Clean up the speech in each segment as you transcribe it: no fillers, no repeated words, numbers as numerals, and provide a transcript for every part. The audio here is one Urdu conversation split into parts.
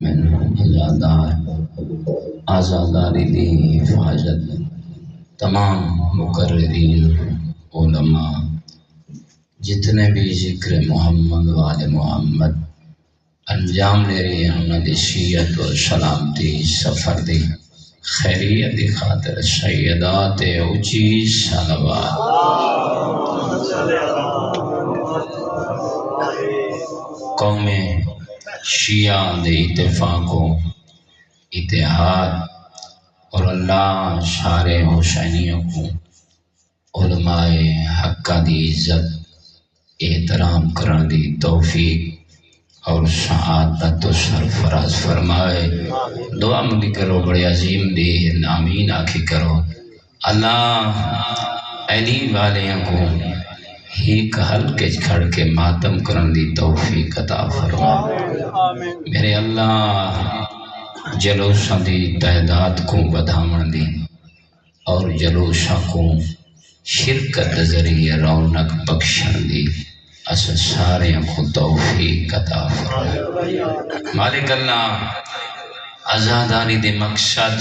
من آزاداری دی حفاظت تمام مقررین علماء جتنے بھی ذکر محمد وآل محمد انجام لے رہی ہیں انہوں نے شیعت و سلامتی سفر دی خیریت دی خاطر سیدات اونچی صلوات قوم شیعہ دے اتفاق و اتحاد اور اللہ شارع حسینیوں کو علماء حقہ دی عزت احترام کرن دی توفیق اور سعادت و سرفراز فرمائے۔ دعا منگی کرو بڑے عظیم دی آمین آکھی کرو۔ اللہ علی والیاں کو ایک حلقے کھڑ کے ماتم کرن دی توفیق عطا فرمائے۔ میرے اللہ جلوساں دی تعداد کو بدھامن دی اور جلوساں کو شرکت ذریعے رونق بخشن دی اسا سارے کو توفیق عطا فرمائے۔ مالک اللہ آزاداری دے مقصد،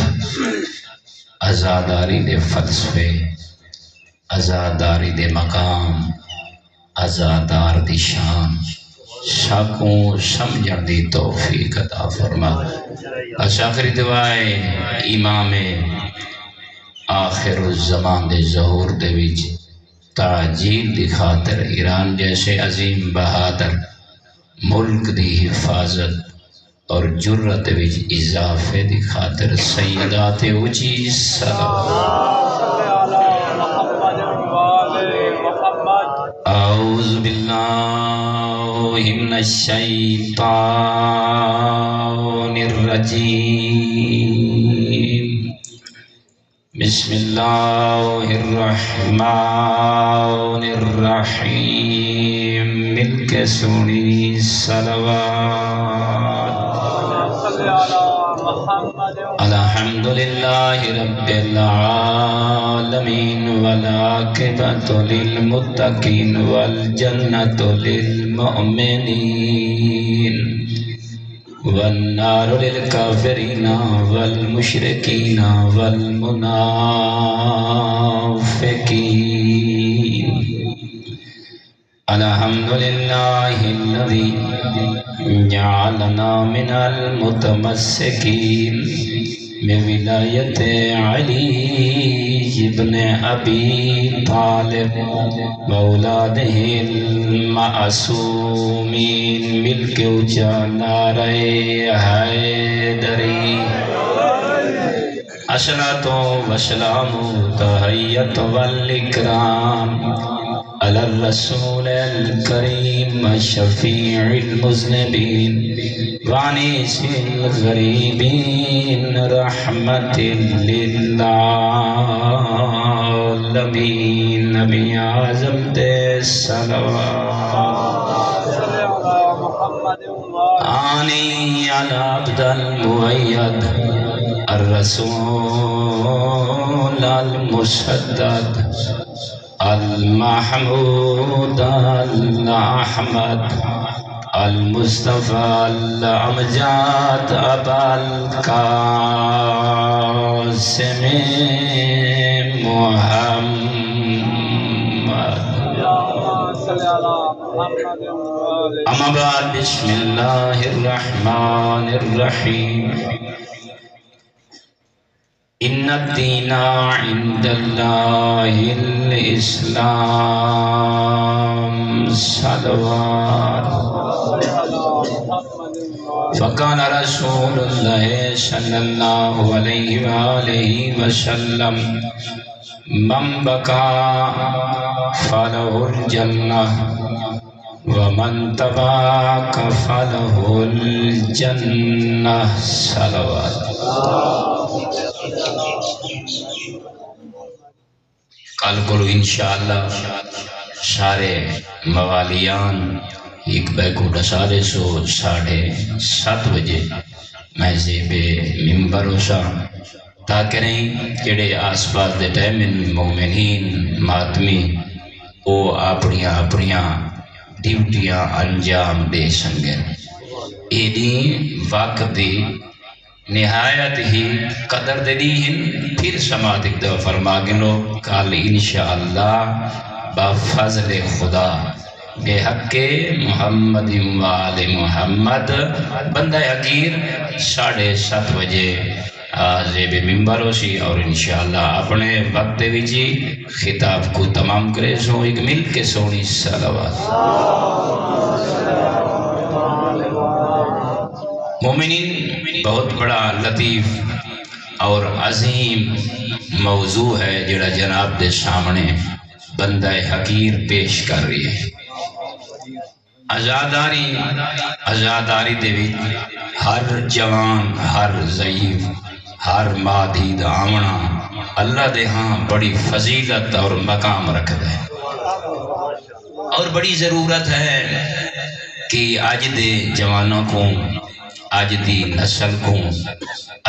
آزاداری دے فلسفے، آزاداری دے مقام، آزادار دی شان ساکوں سمجھن دی توفیق عطا فرمائے۔ آخری دعائے امام آخر الزمان دے ظہور دے وچ تعجیل دی خاطر ایران جیسے عظیم بہادر ملک دی حفاظت اور جرت وچ اضافے دی خاطر سیدات اونچی صلوات۔ اعوذ باللہ من الشیطان الرجیم، بسم اللہ الرحمن الرحیم، مل کے سنی صلوات۔ الحمدللہ رب العالمین والعاقبۃ للمتقین والجنۃ للمؤمنین والنار للکافرین والمشرکین والمنافقین۔ الحمدللہ الذی جعلنا من المتمسکین بولایت علی ابن ابی طالب واولادہ المعصومین، مل کے اونچا نعرہ حیدری۔ الصلاۃ والسلام تحیۃ والاکرام علی الرسول الکریم شفیع المذنبین وانس الغریبین رحمت للعالمین، نبی اعظم دے صلوات۔ آنی علی عبد المؤید الرسول المسدد المحمود الأحمد المصطفى الأمجاد أبا القاسم محمد۔ أما بعد، بسم الله الرحمن الرحيم، ان الدین عند اللہ الاسلام صلوات۔ فقال رسول اللہ صلی اللہ علیہ وآلہ وسلم من بکا فلہ الجنہ ومن تباک فلہ الجنہ صلوات۔ کل کو انشاءاللہ سارے موالیان ایک بیکوٹا 7:30 بجے میں زیب ممبر ہوسا تاکہ نہیں جڑے آس پاس دے ٹائم مومنین ماتمی او اپنیاں ڈیوٹیاں انجام دے سنگن۔ ایڈی وقت دی نہایت ہی قدر دے دی ہن پھر سماعت ایک دفعہ فرما گنو کل انشاءاللہ بفضل خدا بے حق محمد وآل محمد بندہ حقیر 7:30 بجے زیب ممبر ہو سی اور انشاءاللہ اپنے وقت وچی خطاب کو تمام کرے سو ایک مل کے سونی صلوات۔ مومنین بہت بڑا لطیف اور عظیم موضوع ہے جڑا جناب دے سامنے بندہ حقیر پیش کر رہی ہے۔ آزاداری دے وچ ہر جوان ہر ضعیف ہر مادی دا آمنا اللہ دے ہاں بڑی فضیلت اور مقام رکھتا ہے اور بڑی ضرورت ہے کہ آج دے جوانوں کو آج دی نسل کو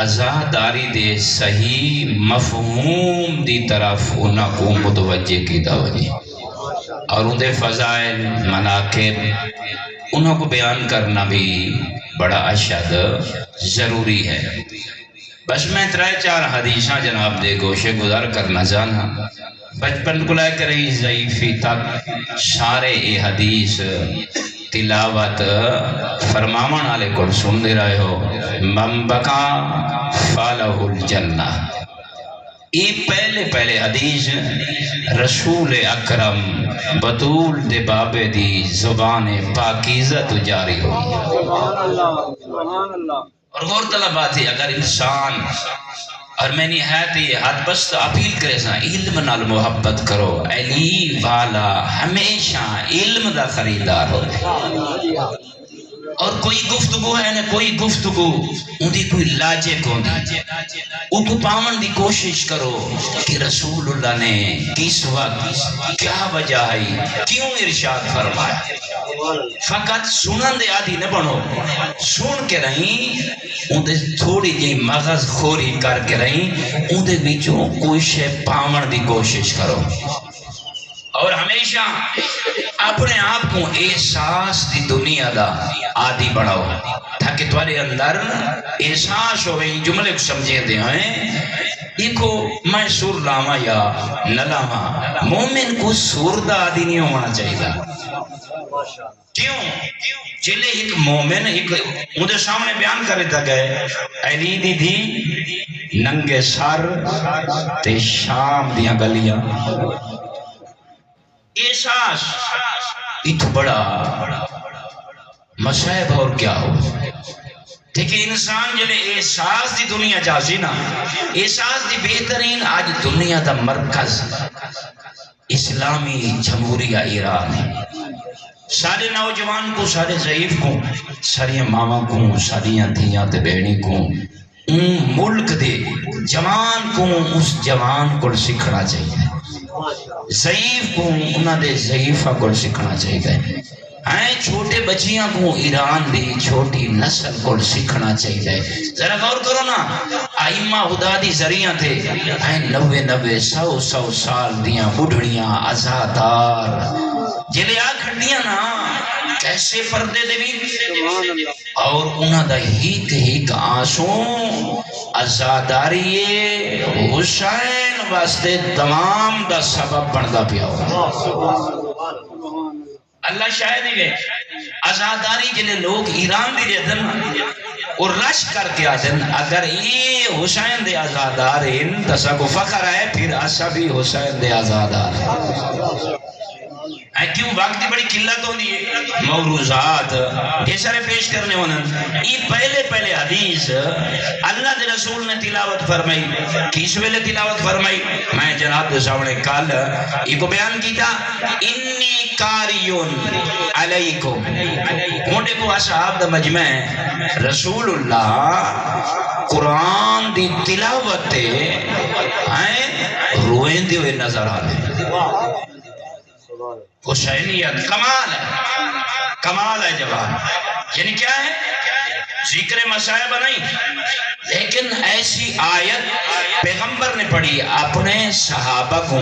آزاداری دے صحیح مفہوم دی طرف انہاں کو متوجہ کی توجہ اور ان دے فضائل مناقب انہوں کو بیان کرنا بھی بڑا اشد ضروری ہے۔ بس میں 3-4 حدیثاں جناب دے گوشے گزار کرنا جانا بچپن کو لے کر ہی ضعیفی تک سارے اے حدیث تلاوت فرماون والے کو سن دے رہے ہو۔ من بکا فالہ الجنہ، یہ پہلے حدیث رسول اکرم بطول دے بابے دی زبان پاکیزہ تو جاری ہوئی۔ اور غور طلب بات ہے اگر انسان اور میں نہایت یہ ہاتھ بست اپیل کرے سا علم نال محبت کرو، علی والا ہمیشہ علم دا خریدار ہوتے اور کوئی گفتگو ہے نہ کوئی گفتگو ان دی کوئی لاجک ہوندی ان کو پاون دی کوشش کرو کہ رسول اللہ نے کس وقت کیا وجہ ہے کیوں ارشاد فرمایا۔ فقط سنن دے عادی نہ بنو، سن کے رہیں ان دے تھوڑی جی مغز خوری کر کے رہیں ان دے بیچوں کوئی شے پاون دی کوشش کرو اور ہمیشہ اپنے آپ کو احساس دی دنیا دا عادی بڑھاؤ تاکہ تمہارے اندر احساس ہوئے جملے کو سمجھے دے ہیں دیکھو میں سور لاما یا نہ لاما، مومن کو سور دا عادی نہیں ہونا چاہیے۔ کیوں؟ چلے ایک مومن ایک مجھے سامنے بیان کرے تھا گئے علی دی دی ننگے سر تے شام دیاں گلیاں احساس اتو بڑا مصائب اور کیا ہو لیکن انسان جلے احساس دی دنیا جازی نا احساس دی بہترین آج دنیا دا مرکز اسلامی جمہوریہ ایران ہے۔ سارے نوجوان کو سارے ضعیف کو ساری ماما کو ساری دھیاں تے بہنی کو ملک دے جوان کو اس جوان کو سکھنا چاہیے، ضعیف کو انہاں دے ضعیفہ کو سکھنا چاہیے، چھوٹے بچیاں کو ایران دی چھوٹی نسل کو سکھنا چاہیے۔ ذرا غور کرو نا ائمہ خدا دی ذریعہ تھے 90 100 سال دیاں بڑھڑیاں آزادار جلے آ کھڑیاں نا کیسے پردے دے بھی اور انہاں دا ہیک آنسوں آزاداری حسین واسطے تمام دا سبب بندا پیا ہو۔ اللہ شاہد ہی گئے آزاداری جلے لوگ ایران دی رہتن اور رش کر کے آجن اگر یہ حسین دے آزادار ہیں تسا کو فخر ہے پھر اسا بھی حسین دے آزادار ہیں۔ کیوں وقت بڑی قلت ہوندی ہے موروضات یہ سارے پیش کرنے ہونا یہ پہلے حدیث اللہ دے رسول نے تلاوت فرمائی کس ویلے تلاوت فرمائی میں جناب دے سامنے کل یہ کو بیان کی تھا انی کاریون علیکم مونڈے کو اصحاب دا مجمع رسول اللہ قرآن دی تلاوت روئیں دے ہوئے نظر آنے حسینیت کمال ہے جوان یعنی کیا ہے ذکر مسائب نہیں لیکن ایسی آیت پیغمبر نے پڑھی اپنے صحابہ کو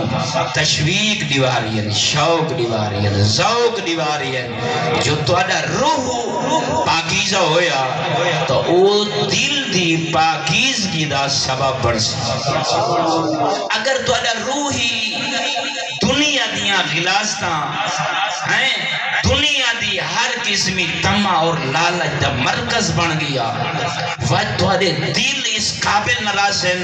تشویق دیوارین، شوق دیوارین، ذوق دیوارین، جو تہاڈا روح پاکیزہ ہویا تو او دل دی پاکیزگی دا سبب بن سی۔ اگر تہاڈا روح ہی دنیا دیاں غلاستاں ہیں، دنیا دی ہر قسمی تما اور لالچ دا مرکز بن گیا، تہاڈے دل اس قابل نہ راسن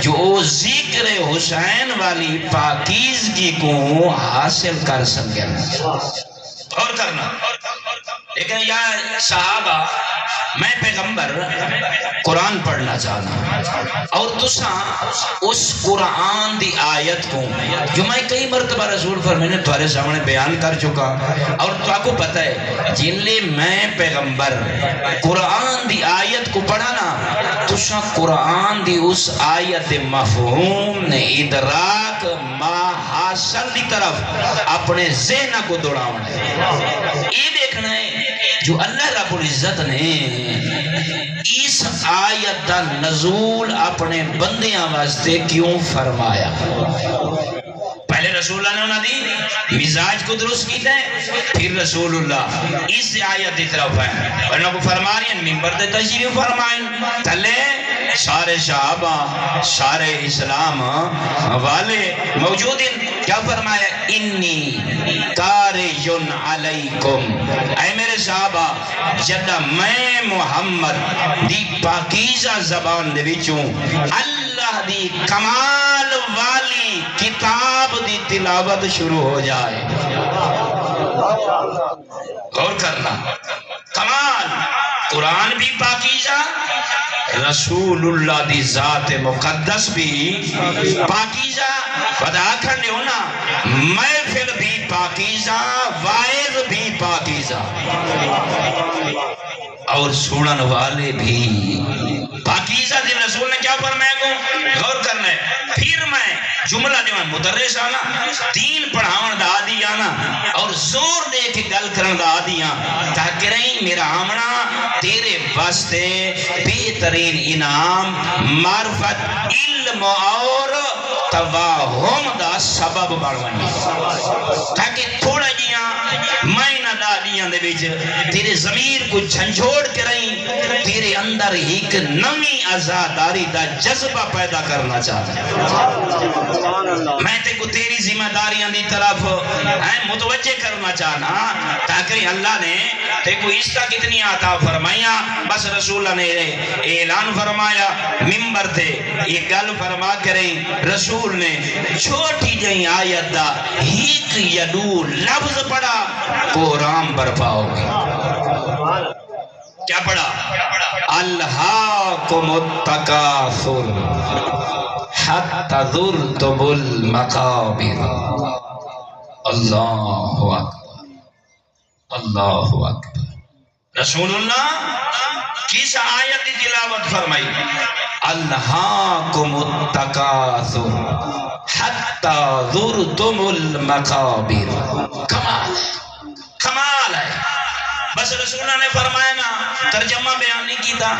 جو ذکر حسین والی پاکیزگی کو حاصل کر سکیں۔ اور کرنا لیکن یا صحابہ میں پیغمبر قرآن پڑھنا چاہنا اور تساں اس قرآن دی آیت کو جو میں کئی مرتبہ رسول فرمائے نے تمہارے سامنے بیان کر چکا، اور تو آپ کو پتہ ہے جن لئے میں پیغمبر قرآن دی آیت کو پڑھا نا، تساں قرآن دی اس آیت مفہوم نے ادراک ما حاصل دی طرف اپنے ذہن کو دوڑاؤں ہے۔ یہ دیکھنا ہے جو اللہ رب العزت نے اس آیت دا نزول اپنے بندیاں واسطے کیوں فرمایا۔ پہلے رسول اللہ نے انہوں دی مزاج کو درست کیتا ہے، پھر رسول اللہ اس آیت دی طرف ہے، ورنہ کو فرما رہی ہیں ممبر دے تشریف فرمائیں تلے سارے صحابہ سارے اسلام والے موجود ہیں، کیا فرمایا؟ انی کارجن علیکم، اے میرے صحابہ جدہ میں محمد دی پاکیزہ زبان دے وچوں اللہ دی کمال والی کتاب دی تلاوت شروع ہو جائے۔ غور کرنا، کمال قرآن بھی پاکیزہ، رسول اللہ دی ذات مقدس بھی پاکیزہ، بدا کھڑے ہونا محفل بھی پاکیزہ، وائز بھی پاکیزہ، اور سنن والے بھی پاکیزہ۔ دی رسول نے کیا فرمایا کو غور کرنا ہے۔ پھر میں جملہ دیوان مدرس آنا، دین پڑھاون دا آدھی آنا، اور زور دے کے گل کرن دا آدھی آنا، تاکہ رہیں میرا آمنا تیرے واسطے بہترین انعام معرفت علم اور تواہم دا سبب بڑھوانی، تاکہ تھوڑا جیاں مائنہ دا دیاں دے بیچ تیرے ضمیر کو جھنجھوڑ کے رہیں، تیرے اندر ایک نمی آزاداری دا جذبہ پیدا کرنا چاہتا ہے۔ میں تے کو تیری ذمہ داریاں دی طرف متوجہ کرنا چاہنا، تاکہ اللہ نے تے کو عشتہ کتنی عطا فرمائیا۔ بس رسول اللہ نے اعلان فرمایا ممبر تے یہ گل فرما کریں، رسول نے چھوٹی جائیں آیت دا ہیک یا دو لفظ پڑھا، قرآن برپا ہوگی۔ کیا پڑھا؟ الہاکم التکاثر حتی زرتم المقابر۔ اللہ اکبر، اللہ اکبر۔ رسول اللہ کس آیت دی تلاوت فرمائی؟ الہاکم التکاثر حتی زرتم المقابر۔ کمال ہے، کمال ہے۔ بس رسول اللہ نے فرمایا نا، ترجمہ بیان نہیں کیتا،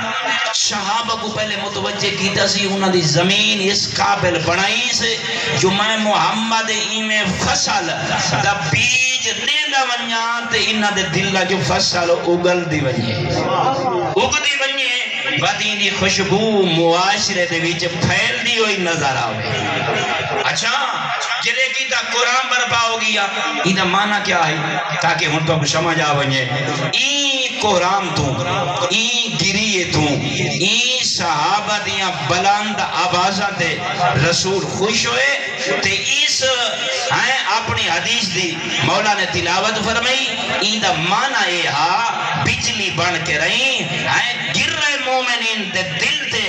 صحابہ کو پہلے متوجہ کیتا سی، انہاں دی زمین اس قابل بنائی سے جو میں محمد ایمیں فصل دا بیج دیندہ ونیاں تے انہاں دے دلہ جو فصل اگل دی ونیے، اگ دی ونیے، بدی دی خوشبو معاشرے دے وچ پھیل دی ہوئی نظر آوے۔ اچھا جلے کیتا قرآن برپا ہو گیا، ایدہ معنی کیا ہے تاکہ ہن تو سمجھ آویں، این قرآن تو این گریے تو این صحابہ دیاں بلند آوازہ تے رسول خوش ہوئے تے اس اپنی حدیث دی مولا نے تلاوت فرمائی، ایدہ معنی یہ ہاں بجلی بن کے رہیں گر رہے مومنین دے دل تے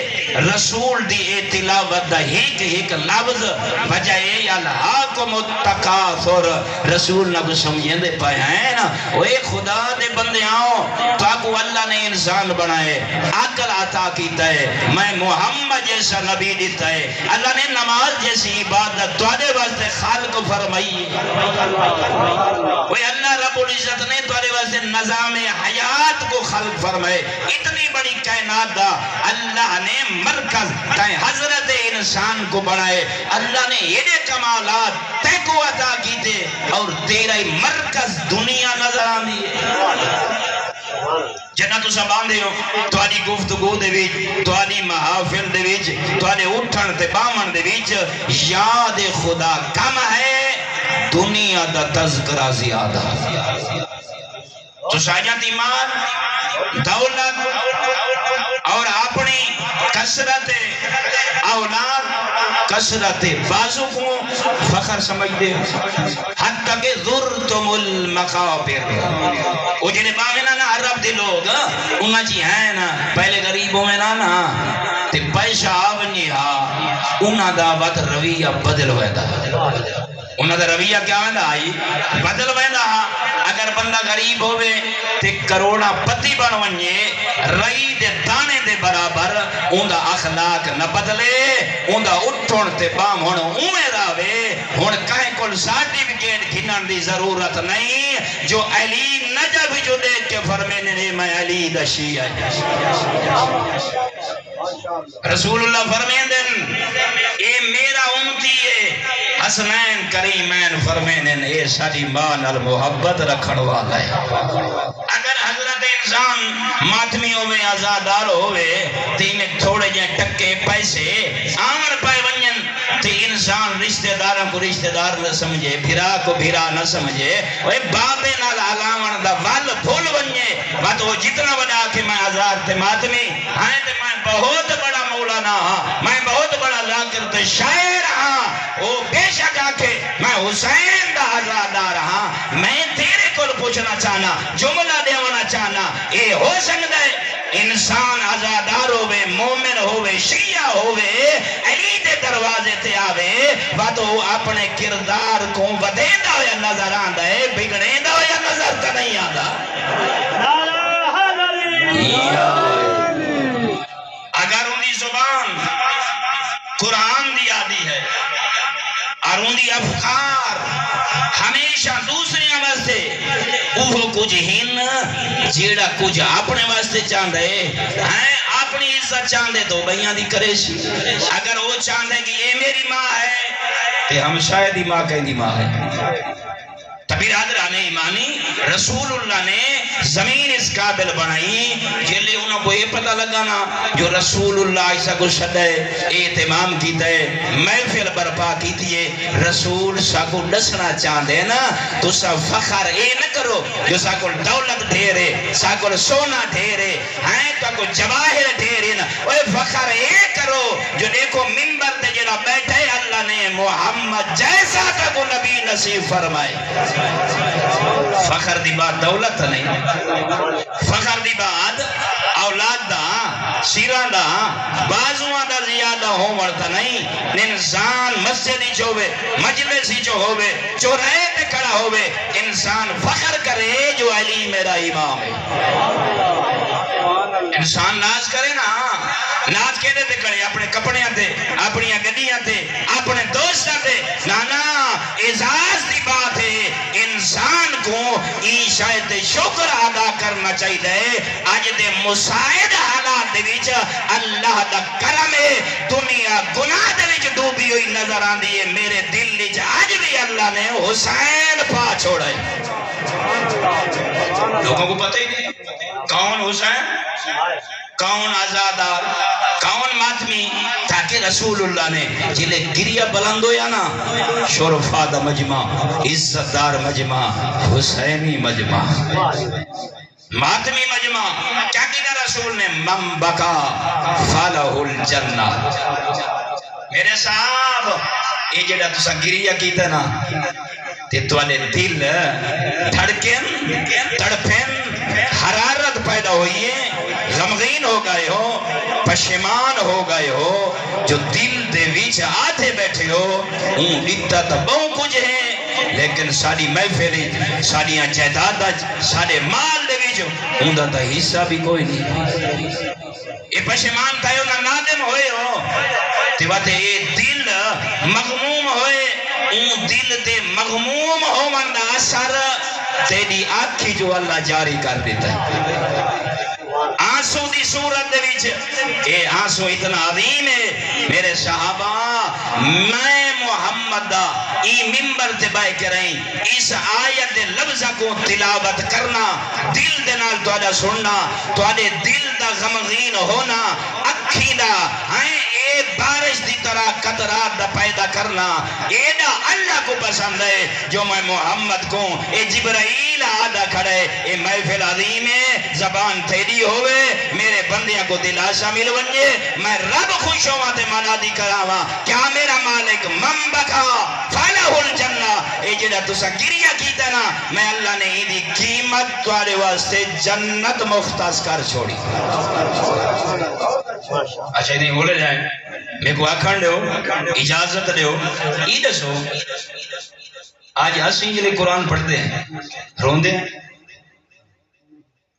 رسول دی اے تلاوت دا ایک لفظ وجہ الہاکم الہاکم التکاثر رسول نہ کو سمجھیں دے پائے ہیں نا اے خدا دے بندے آؤ تاکو اللہ نے انسان بنائے عقل عطا کیتا ہے میں محمد جیسا نبی دیتا ہے اللہ نے نماز جیسی عبادت تواڈے واسطے خالق فرمائی وہ اللہ رب العزت نے تواڈے واسطے نظام حیات کو خلق فرمائے اتنی بڑی کائنات دا اللہ نے مرکز تائیں حضرت انسان کو بنائے اللہ نے یہ کمالات تے کو عطا کیتے اور تیرا مرکز دنیا نظر آندی ہے جنہ تو سباندے ہو تواڈی گفتگو دے وچ تواڈی محافل دے وچ تواڈے اٹھن تے باون دے وچ یاد خدا کم ہے دنیا دا تذکرہ زیادہ تو شاہجہاں ایمان دولت اور اپنی کثرت اولاد کثرت بازو کو فخر سمجھ دے حتیٰ کہ زرتم المقابر وہ جنہیں باوینا نا عرب دے لوگ انہاں جی ہیں نا پہلے غریبوں میں نا تے پیشہ آونی ہا انہاں دا وقت رویہ بدل ہوئے دا انہاں دا رویہ کیا ہوئے دا آئی بدل ہوئے دا اگر بندہ غریب ہوئے تے کروڑا پتی بنوانیے رئی دے دانے دے برابر ان دا اخلاق نہ بدلے ان دا اٹھون تے بام ہونے اوے راوے ہون کہیں کل سارٹیفکیٹ گھنان دی ضرورت نہیں جو علی نجا بھی جو دیکھ کے فرمینے نے میں علی دا شیعہ رسول اللہ فرمین دن اے میرا امتی ہے حسنین کریمین فرمین اے ساری مان المحبت رکھڑ والا ہے اگر حضرت انسان ماتمی ہوئے آزادار ہوئے تی میں تھوڑے جائیں ٹکے پیسے آمر پائے ونین تی انسان رشتہ داروں کو رشتہ دار نہ سمجھے بھرا کو بھرا نہ سمجھے وہ بابے نال علاوان دا وال بھول ونجے بات وہ جتنا بڑا کہ میں آزاد تے ماتمی ہاں تے میں بہت بڑا مولانا ہاں میں بہت بڑا ذاکر تے شاعر ہاں وہ بے شک آکے میں حسین دا آزادار ہاں میں تیرے کو پوچھنا چاہنا جملہ دیوانا چاہنا اے ہو سکتا ہے انسان آزادار ہوئے مومن ہوئے شیعہ ہوئے علی دے دروازے تے آوے بات وہ اپنے کردار کو ودیندہ ہویا نظر آندہ ہے بگڑیندہ ہویا نظر تا نہیں آندہ اگر انہی زبان قرآن دی آدھی ہے اور انہی افکار ہمیشہ دوسری واسطے وہ کچھ ہن جیڑا کچھ اپنے واسطے چاندے ہیں اپنی عزت چاندے تو بھائیاں دی کریشی اگر وہ چاندے کہ یہ میری ماں ہے تو ہم شاید ہی ماں کہیں دی ماں ہے تبھی حضران ایمانی رسول اللہ نے زمین اس قابل بنائی جلے انہوں کو یہ پتہ لگانا جو رسول اللہ ایسا کو شدہ اہتمام کیتا ہے محفل برپا کیتی ہے رسول سا کو ڈسنا چاندے نا تو سا فخر اے نہ کرو جو سا کو دولت ڈھیرے سا کو سونا ڈھیرے ہائیں تو کو جواہر ڈھیرے نا وہ فخر اے کرو جو دیکھو منبر تے جڑا بیٹھے اللہ نے محمد جیسا کا کو نبی نصیب فرمائے فخر دی بات دولت نہیں فخر دی بات اولاد دا سیران دا بازوان دا زیادہ ہو مرتا نہیں انسان مسجدی چوبے مجلسی چو ہوبے چورائے پہ کھڑا ہوبے انسان فخر کرے جو علی میرا امام ہے انسان ناز کرے نا ناز کہنے تے کرے اپنے کپڑے آتے اپنی گڈیاں تے اپنے دوست آتے نانا اعزاز دی بات ہے انسان کو شاید شکر ادا کرنا چاہیے آج دے مساعد حالات دے وچ اللہ دا کرم ہے دنیا گناہ دے وچ ڈوبی ہوئی نظر آندی ہے میرے دل وچ آج بھی اللہ نے حسین پا چھوڑا ہے لوگوں کو پتہ ہی نہیں کون حسین کون آزادار کون ماتمی تاکہ رسول اللہ نے جلے گریہ بلند ہویا نا شرفا دا مجمع عزت دار مجمع حسینی مجمع ماتمی مجمع کیا کہا رسول نے من بکا فالہ الجنہ میرے صاحب یہ جڑا تسا گریہ کیتا نا تے توالے دل دھڑکن تڑپن حرارت پیدا ہوئی ہے غمگین ہو گئے ہو پشیمان ہو گئے ہو جو دل دے ویچ آدھے بیٹھے ہو اون ڈٹا تا بہت کچھ ہے لیکن ساری محفل ساریاں جائیداد سارے مال دے ویچ اون دا تا حصہ بھی کوئی نہیں اے پشیمان تھا نہ نادم ہوئے ہو تیواتے اے دل مغموم ہوئے اون دل دے مغموم ہو من دا اثر تیری آنکھی جو اللہ جاری کر دیتا ہے آنسو دی صورت دے وچ اے آنسو اتنا عظیم ہے میرے صحابہ میں محمد دا ای ممبر تے بائے کریں اس آیت دے لفظہ کو تلاوت کرنا دل دے نال توڑا سننا توڑے دل دا غمغین ہونا اکھی دا اے بارش دی طرح قطرات دا پیدا کرنا اے دا اللہ کو پسند ہے جو میں محمد کو اے جبرائیل آدھا کھڑے اے محفل عظیم ہے زبان تیری ہوئے میرے بندیاں کو دلاسا مل ونجے میں رب خوش ہوا تے منادی کراوا کیا میرا مالک من بکا فالہ الجنہ اے جڑا تسا گریہ کیتا نا میں اللہ نے ہی دی قیمت توارے واسطے جنت مختص کر چھوڑی اچھا نہیں بولے جائیں میں کو آکھن دیو اجازت دیو ایدہ سو آج ہسیں جلے قرآن پڑھتے ہیں روندے ہیں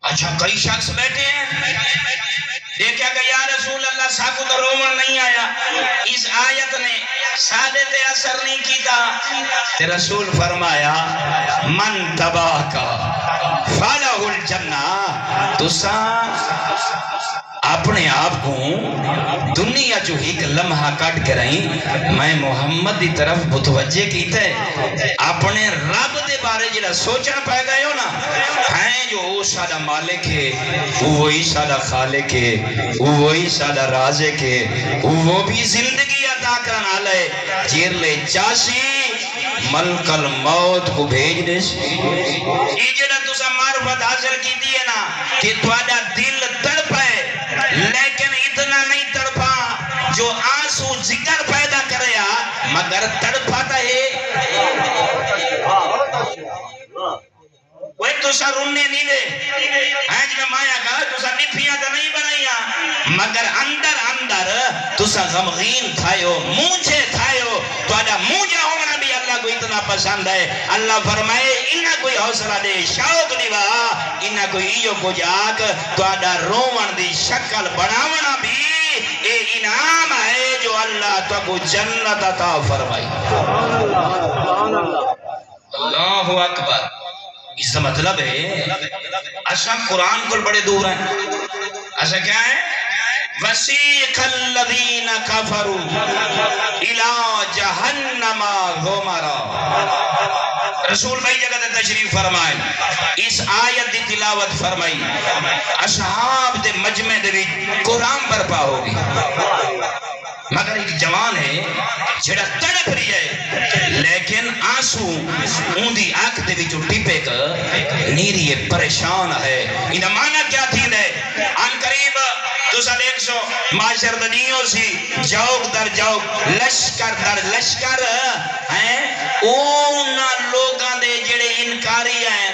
اچھا کئی شخص بیٹھے ہیں دیکھا کہ یا رسول اللہ ساکو تو رومن نہیں آیا اس آیت نے سادت اثر نہیں کیتا تے رسول فرمایا من تباہ کا فالہ الجنہ تسا اپنے آپ کو دنیا جو ایک لمحہ کٹ کے رہیں میں محمد دی طرف متوجہ کیتا ہے اپنے رب دے بارے جڑا سوچنا پائے گئے ہو نا ہیں جو وہ سادہ مالک ہے وہی سادہ خالق ہے وہی سادہ رازق ہے وہ بھی زندگی عطا کرنا لے چیر لے چاسی ملک الموت کو بھیج دے یہ جڑا تسا معرفت حاصل کی دیئے نا کہ تواڈا دل تڑپ ہے لیکن اتنا نہیں تڑپا جو آنسو ذکر پیدا کریا مگر تڑپاتا ہے وہ تو سا رونے نہیں دے آج میں مایا کہا تو سا نپیاں تا نہیں بنایا مگر اندر اندر تو سا غمغین تھائیو مونچھے تھائیو تو آجا مونجا ہونا بھی اللہ کو اتنا پسند ہے اللہ فرمائے انہا کوئی حوصلہ دے شوق دیوا انہا کوئی ایو کو جاک تو آجا رومن دی شکل بناونا بھی اے انعام ہے جو اللہ تو کو جنت عطا فرمائی اللہ اکبر اس کا مطلب ہے اچھا قرآن کو بڑے دور ہیں اچھا کیا ہے وَسِيقَ الَّذِينَ كَفَرُوا إِلَىٰ جَهَنَّمَ زُمَرًا رسول بھائی جگہ دے تشریف فرمائے اس آیت دی تلاوت فرمائی اصحاب دے مجمع دے بھی قرآن برپا ہوگی مگر ایک جوان ہے جڑا تڑپ رہی ہے لیکن آنسو اون دی آنکھ دے بھی جو ٹپے کر نیری پریشان ہے انہا معنی کیا تھی دے ان قریب تو سا دیکھ سو معاشر دنیوں سی جوک در جوک لشکر در لشکر ہیں اونا لوگاں دے جڑے انکاری ہیں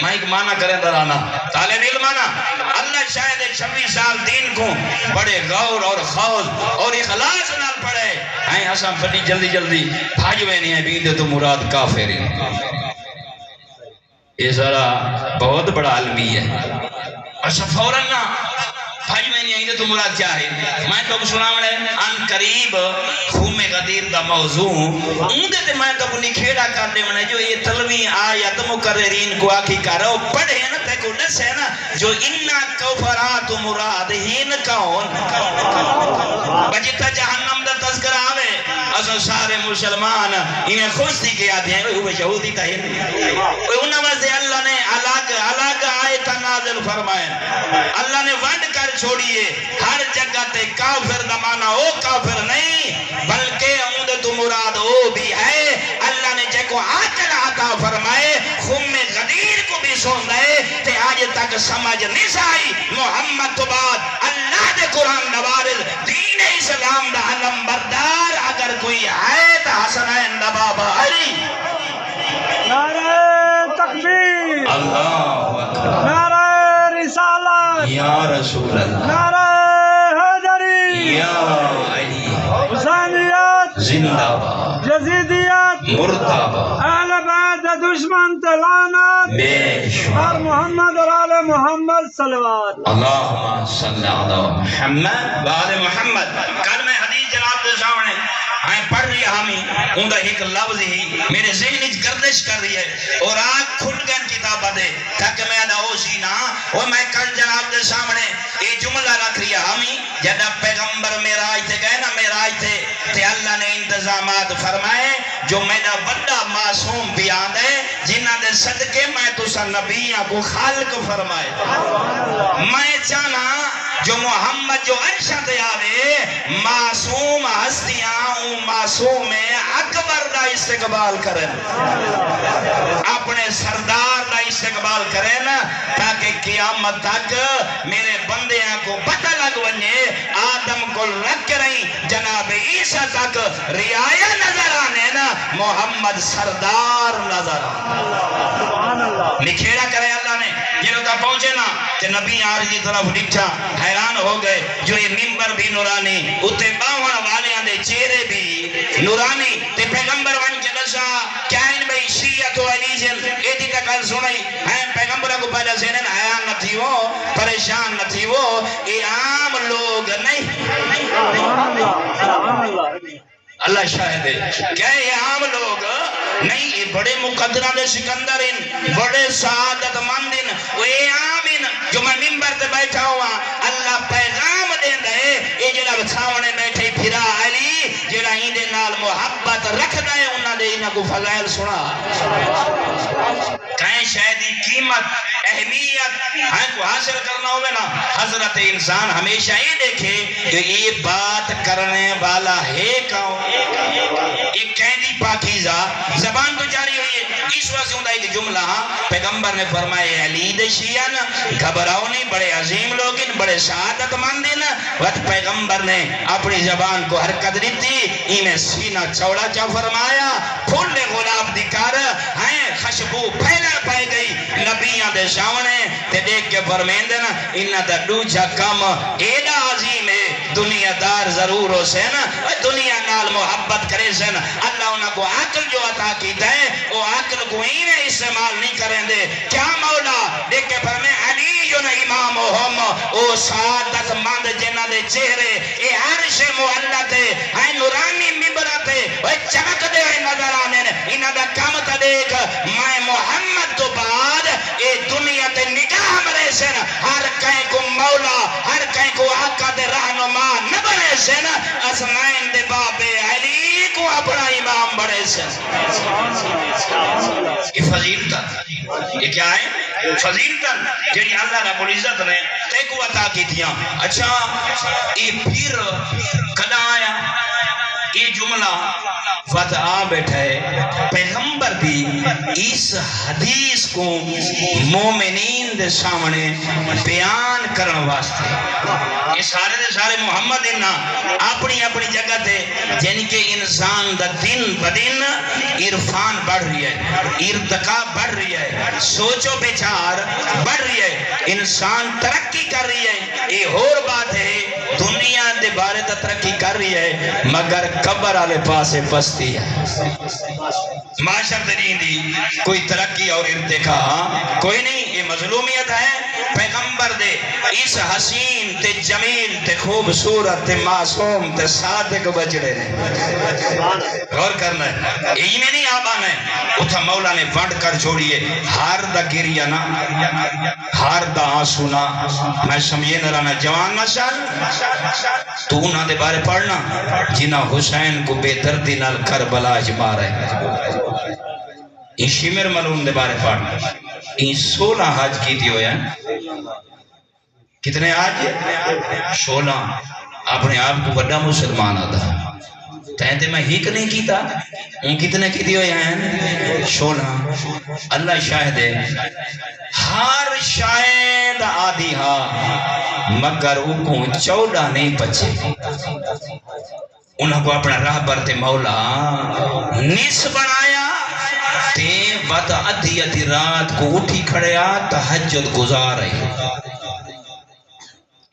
میں ایک معنی کریں درانا طالب علمانا اللہ شاید 26 سال دین کو بڑے غور اور خوض اور اخلاص نال پڑھے ہیں ہساں بڑی جلدی جلدی بھاجوے نہیں ہیں بیندے تو مراد کافر ہیں یہ ذرا بہت بڑا علمی ہے اچھا فوراً نا بھائی میں نہیں آئی تو مراد کیا ہے میں تو سنا مڑے ان قریب خوم غدیر دا موضوع اندے تے میں تو نکھیڑا کر دے منے جو یہ تلوی آیت مقررین کو آکھی کرو پڑھے نا تے کو دس ہے نا جو انہا کفرات مراد ہین کون بجتا جہنم دا تذکر آوے اسو سارے مسلمان انہیں خوش تھی کہ آتے ہیں وہ یہودی کا ہے انہا واسے اللہ نے الگ آیت نازل فرمائے اللہ نے ونڈ کر چھوڑیے ہر جگہ تے کافر دمانا او کافر نہیں بلکہ امود تو مراد او بھی ہے اللہ نے جے کو عقل عطا فرمائے خم غدیر کو بھی سن دے تے آج تک سمجھ نہیں سائی محمد تو بعد اللہ دے قرآن نوارد دین اسلام دا علم بردار اگر کوئی ہے تا حسنین نبابا علی نعرہ تکبیر اللہ اکبر نعرہ رسالت یا رسول اللہ نعرہ حیدری، یا علی حسینیت زندہ باد یزیدیت، مردہ باد اہل بیت دشمن تلانت، بے اور شمار محمد اور آل محمد صلوات۔ اللہم صلی علی محمد وآل محمد۔ کل میں حدیث جناب دے سامنے پڑھ رہی ہمیں اندھا ایک لفظ ہی میرے ذہن اچ گردش کر رہی ہے اور آج کھل گئے کتابہ دے تاکہ میں ادا ہو سی نا اور میں کل جناب دے سامنے یہ جملہ رکھ رہی ہمیں جدہ پیغمبر میراج تھے گئے نا میراج تھے اللہ نے انتظامات فرمائے جو میرا بڑا معصوم بیان ہے جنہ دے صدقے میں تسا نبیوں کو خالق فرمائے میں چاہنا جو محمد جو عرشہ دے آوے معصوم ہستیاں معصوم اکبر دا استقبال کریں اپنے سردار دا استقبال کریں تاکہ قیامت تک میرے بندیاں کو پتہ لگ ونجے آدم کو رکھ رہی جناب عیسیٰ تک رعایا نظر آنے نا محمد سردار نظر آنے نکھیڑا کرے اللہ نے یہ لوگا پہنچے نا کہ نبی آرجی طرف ڈٹھا حیران ہو گئے جو یہ ممبر بھی نورانی اتے باہن والے آنے چہرے بھی نورانی تے پیغمبر ون کے دسا کیا ان بھئی شیعت و علیجن ایدی تکل سنائی پیغمبرہ کو پہلے سینن حیران نہ تھی وہ پریشان نہ تھی وہ یہ عام لوگ نہیں اللہ شاہد ہے کہ یہ عام لوگ نہیں یہ بڑے مقدرہ دے سکندر ان بڑے سعادت مند ان وہ یہ عام ان جو میں ممبر تے بیٹھا ہوا اللہ پیغام دے دے یہ جناب سامنے بیٹھے پھرا علی جنہا ہی دے نال محبت رکھ دے انہاں دے انہاں کو فضائل سنا کہیں شاہدی قیمت اہمیت ہاں کو حاصل کرنا ہوئے نا حضرت انسان ہمیشہ یہ دیکھے کہ یہ بات کرنے والا ہے کون ایک قیدی پاکیزہ زبان تو جاری ہوئی ہے اس وقت ہوندہ ایک جملہ پیغمبر نے فرمائے علی دشیان گھبراؤ نہیں بڑے عظیم لوگن بڑے سعادت مندن وقت پیغمبر نے اپنی زبان کو حرکت دیتی انہیں سینہ چوڑا چا فرمایا پھول غلاب دکار ہیں خشبو پھیلا پائے گئی نبیان دے شاونے تے دیکھ کے فرمیندن انہا دا دوجہ کم ایڈا عظیم ہے دنیا دار ضرور ہو سے نا دنیا نال محبت کرے سے نا اللہ انہا کو عقل جو عطا کی دے وہ عقل کو انہیں استعمال نہیں کریں دے کیا مولا دیکھ کے فرمے علی جو نا امام ہم او سعادت مند جنہ دے چہرے اے عرش معلہ تے اے نورانی مبرہ تے اے چمک دے نظر آنے انہا دا کام تا دیکھ میں محمد تو بعد اے دنیا تے نگاہ مرے سے نا ہر کہیں کو مولا ہر کہیں کو آقا دے رہنما نہ بڑے سے نا اسنائن دے باب علی کو اپنا امام بڑے سے یہ فضیلتا یہ کیا ہے فضیلتا جنہی اللہ رب العزت نے تیکو عطا کی دیا اچھا یہ پھر کدا آیا یہ جملہ وقت آ بیٹھے پیغمبر بھی اس حدیث کو مومنین دے سامنے بیان کرنے واسطے یہ سارے دے سارے محمد انہا اپنی اپنی جگہ تے جن کے انسان دا دن بدن عرفان بڑھ رہی ہے ارتقا بڑھ رہی ہے سوچو بیچار بڑھ رہی ہے انسان ترقی کر رہی ہے یہ اور بات ہے دنیا دے بارے تا ترقی کر رہی ہے مگر قبر آلے پاسے پستی ہے معاشر دین دی کوئی ترقی اور ارتقا کوئی نہیں یہ مظلومیت ہے پیغمبر دے اس حسین تے جمیل تے خوبصورت تے معصوم تے صادق بچڑے نے غور کرنا ہے یہی میں نہیں آبان ہے اتھا مولا نے ونڈ کر چھوڑیے ہار دا گریا نا ہار دا آنسونا میں سمجھے نہ رہنا جوان نشان تو انہاں دے بارے پڑھنا جنہ حسین کو بے دردی نال کربلا اجمار ہے این شمر ملون دے بارے پڑھنا این 16 حج کی دیو یا کتنے حج 16 اپنے آپ کو بڑا مسلمان آدھا تہتے میں ہی نہیں کیتا ان کتنے کی دیو یا 16 اللہ شاہد ہے ہر شاہد آدھی ہاں مگر اکوں 14 نہیں بچے انہوں کو اپنا راہ برتے مولا نس بنایا تے وقت ادھی ادھی رات کو اٹھی کھڑیا تہجد گزار رہی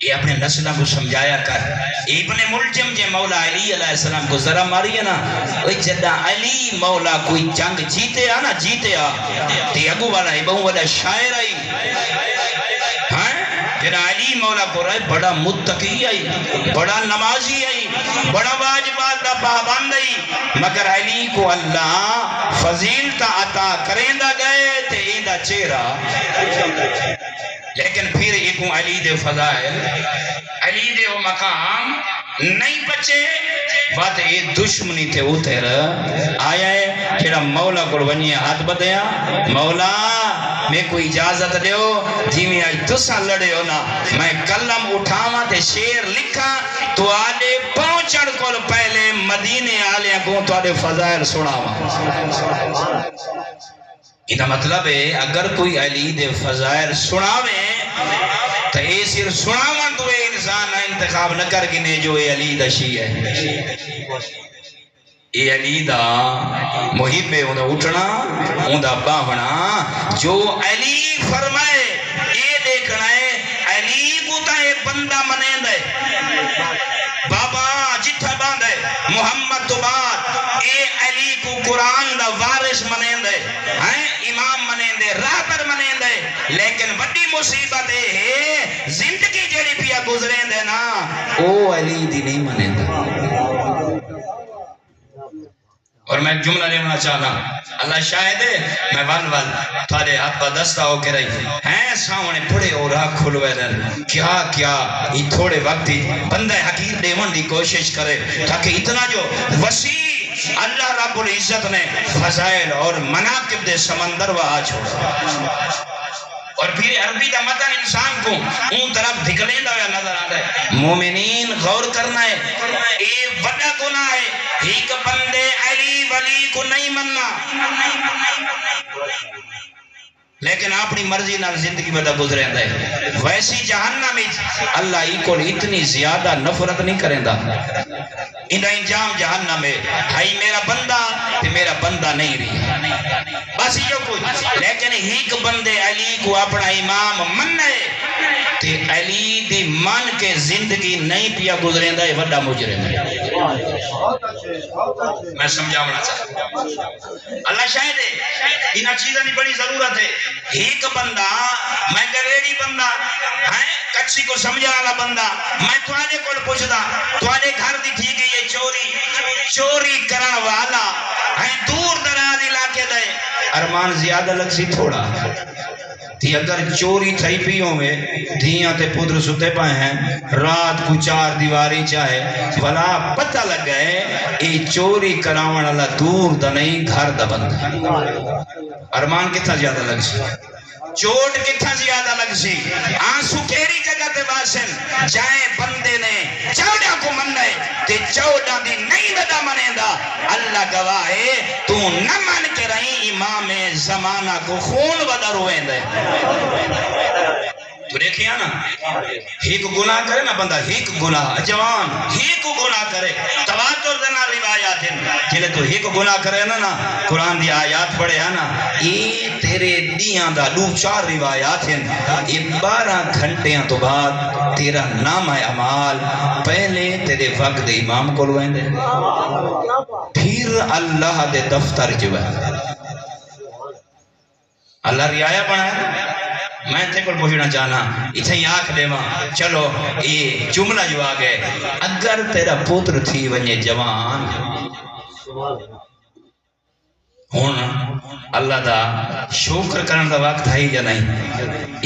یہ اپنے نسلوں کو سمجھایا کر. ابن ملجم جے مولا علی علیہ السلام کو ذرا ماری ہے نا، جدہ علی مولا کوئی جنگ جیتے آ نا، جیتے آ تے اگو والا ہی بہو والا شاعر آئی جدہ علی مولا کو رہے بڑا متقی آئی، بڑا نمازی آئی، بڑا واجبات دا پابند آئی، مگر علی کو اللہ فضیلتا عطا کریندہ گئے تے ایندہ چہرہ. لیکن پھر ایکوں علی دے فضائل، علی دے وہ مقام نہیں بچے بات اے دشمنی تھے اتر آیا ہے. پھر مولا کو ونی ہاتھ بدیا، مولا میں کوئی اجازت دیو جی میں آج تسا لڑے ہو نا، میں کلم اٹھاواں تے شیر لکھا تو آلے پہنچن کو پہلے مدینے آلے کو تو آلے فضائل سناواں. یہ مطلب ہے اگر کوئی علی دے فضائل سناوے تو اے صرف سناواں تو اے انسان انتخاب نہ کر گنے جو اے علی دا شیع ہے. اے علی دا محب ہے انہا اٹھنا انہا باہنا، جو علی فرمائے اے دیکھنا ہے. علی کو تا اے بندہ منیند ہے، بابا جتھا باند ہے محمد تو بعد اے علی کو قرآن دا وارث منیند ہے، امام منیند ہے، راہبر منیند ہے. لیکن بڑی مصیبت ہے زندگی جڑی پیا گزریند ہے نا او علی دی نہیں منیند. اور میں جملہ لینا چاہتا اللہ شاہد ہے، میں ون تھوڑے ہاتھ پر دستہ ہو کے رہی ہیں سامنے پڑے اور آنکھ کھلوے دن کیا یہ تھوڑے وقت ہی بندہ حقیر دیون دی کوشش کرے تاکہ اتنا جو وسیع اللہ رب العزت نے فضائل اور مناقب دے سمندر وہاں چھوڑا. اور پھر عربی دا متن انسان کو ان طرف دھکلیں دا یا نظر آتا ہے. مومنین غور کرنا ہے، اے وڈا گناہ ہے ایک بندے علی ولی کو نہیں مننا، لیکن اپنی مرضی نال زندگی میں گزرے ہے. ویسی جہنم اللہ ہی کو اتنی زیادہ نفرت نہیں کریں دا، انہا انجام جہنم ہے. ہائی میرا بندہ تے میرا بندہ نہیں رہی بس یہ کچھ. لیکن ایک بندے علی کو اپنا امام مننے تے علی دی مان کے زندگی نہیں پیا گزریں دا، یہ وڈا مجرم ہے. میں سمجھاونا چاہتا اللہ شاہد ہے انہا چیزیں نہیں بڑی ضرورت ہے. ایک بندہ میں گریڑی بندہ کچھی کو سمجھا والا بندہ میں توانے کو پوچھدا توانے گھر دی تھی گئی یہ چوری کرا والا دور دراز علاقے دے ارمان زیادہ لگ سی تھوڑا تھی. اگر چوری تھئی پیوں میں دھیاں تے پودر ستے پائے ہیں رات کو 4 دیواری چاہے بھلا پتہ لگ گئے اے چوری کراون والا دور دا نہیں گھر دا بندہ. ارمان کتنا زیادہ لگ سی، چوٹ کتنا زیادہ لگ سی، آنسو کیری جگہ تے باسن جائے بندے نے 14 کو مننے تے 14 دی نہیں ودا منے دا. اللہ گواہ ہے تو نہ من کے رہی امام زمانہ کو خون ودا روئیں دے. تو دیکھیا نا ایک گناہ کرے نا بندہ، ایک گناہ جوان ایک گناہ کرے تواتر دنا روایات ہیں جنہیں تو ایک گناہ کرے نا قرآن دی آیات پڑھے ہیں نا یہ تیرے دیاں دا 2-4 روایات ہیں. یہ 12 گھنٹیاں تو بعد تیرا نام اعمال پہلے تیرے وقت امام کو لوئیں دے پھر اللہ دے دفتر جو ہے اللہ رعایا بنایا. میں تے کو پوچھنا چاہنا اتھے آنکھ دے ماں چلو یہ جملہ جو آگئے اگر تیرا پوتر تھی ونجے جوان ہون اللہ دا شکر کرن دا وقت ہے یا نہیں،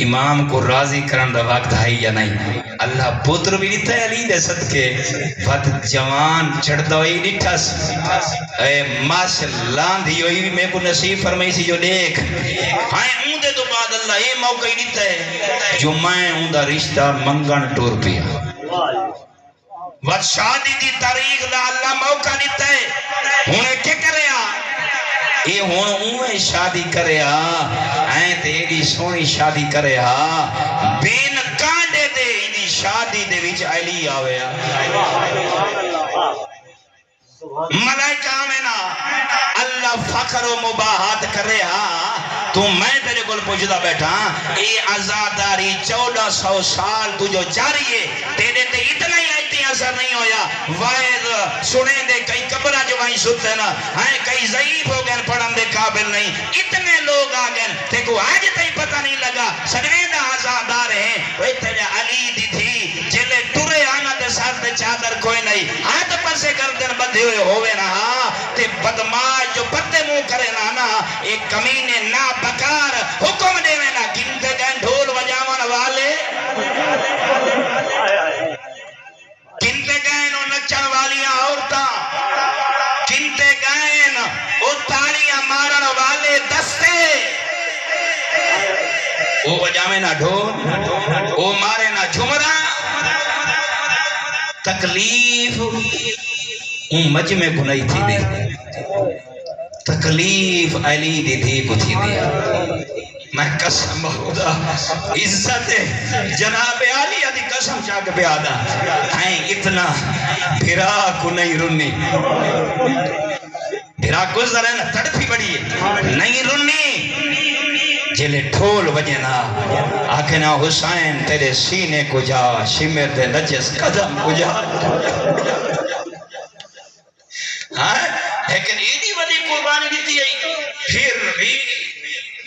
امام کو راضی کرن دا وقت ہے یا نہیں. اللہ پوتر بھی دیتا ہے علی دے صدقے وقت جوان چڑھتا ہوئی دیتا اے ماشاءاللہ دی ہوئی بھی میں کو نصیب فرمائی سی جو دیکھ ہائیں اون دے تو بعد اللہ یہ موقع ہی دیتا ہے جو میں اون دا رشتہ منگن ٹور پیا وقت شادی دی تاریخ دا اللہ موقع دیتا ہے انہیں کیا کرے یہ ہون اوہ شادی کرے آئیں تیری سونی شادی کرے بین کانڈے دے انہی شادی دے وچ علی آوے ملائکہ آمینہ اللہ فخر و مباہات کرے تو میں تیرے کو پوچھتا بیٹھا اے عزاداری 1400 سال تجھو جاری ہے تیرے تے اتنا ہی آئیتی اثر نہیں ہویا وائد سنے دے کئی قبرہ جو وہیں ستے نا ہائیں کئی ضعیف ہو گئے پڑھن دے قابل نہیں اتنے لوگ آگئے تے کو آج تے پتہ نہیں لگا سنویدہ عزادار ہیں وہ تیرے علی دی تھی جلے ٹورے آنا تے ساتھ تے چادر کوئی نہیں ہاتھ پسے گردن بدھے ہوئے ہوئے نا تے بدماش جو پتے منہ کرے نا ایک کمینے نا بکار حکم دے میں نا گنتے گئے ڈھول وجاون والے گنتے گئے نو نچن والیاں عورتاں گنتے گئے او تالیاں مارن والے دستے او وجاوے نا ڈھول او مارے نا جھمرا تکلیف مجمع کو نہیں تھی دی تکلیف علی دی تھی کو تھی دی میں قسم خدا عزت جناب علی دی قسم چاک پہ آدھا ہیں اتنا بھرا کو نہیں رنی بھرا گزر ہے نا تڑپی بڑی ہے نہیں رنی جلے ٹھول وجنا آکھنا حسین تیرے سینے کو جا شمر دے نجس قدم کو جا ہاں لیکن ایدی وڈی قربانی دیتی ہے پھر بھی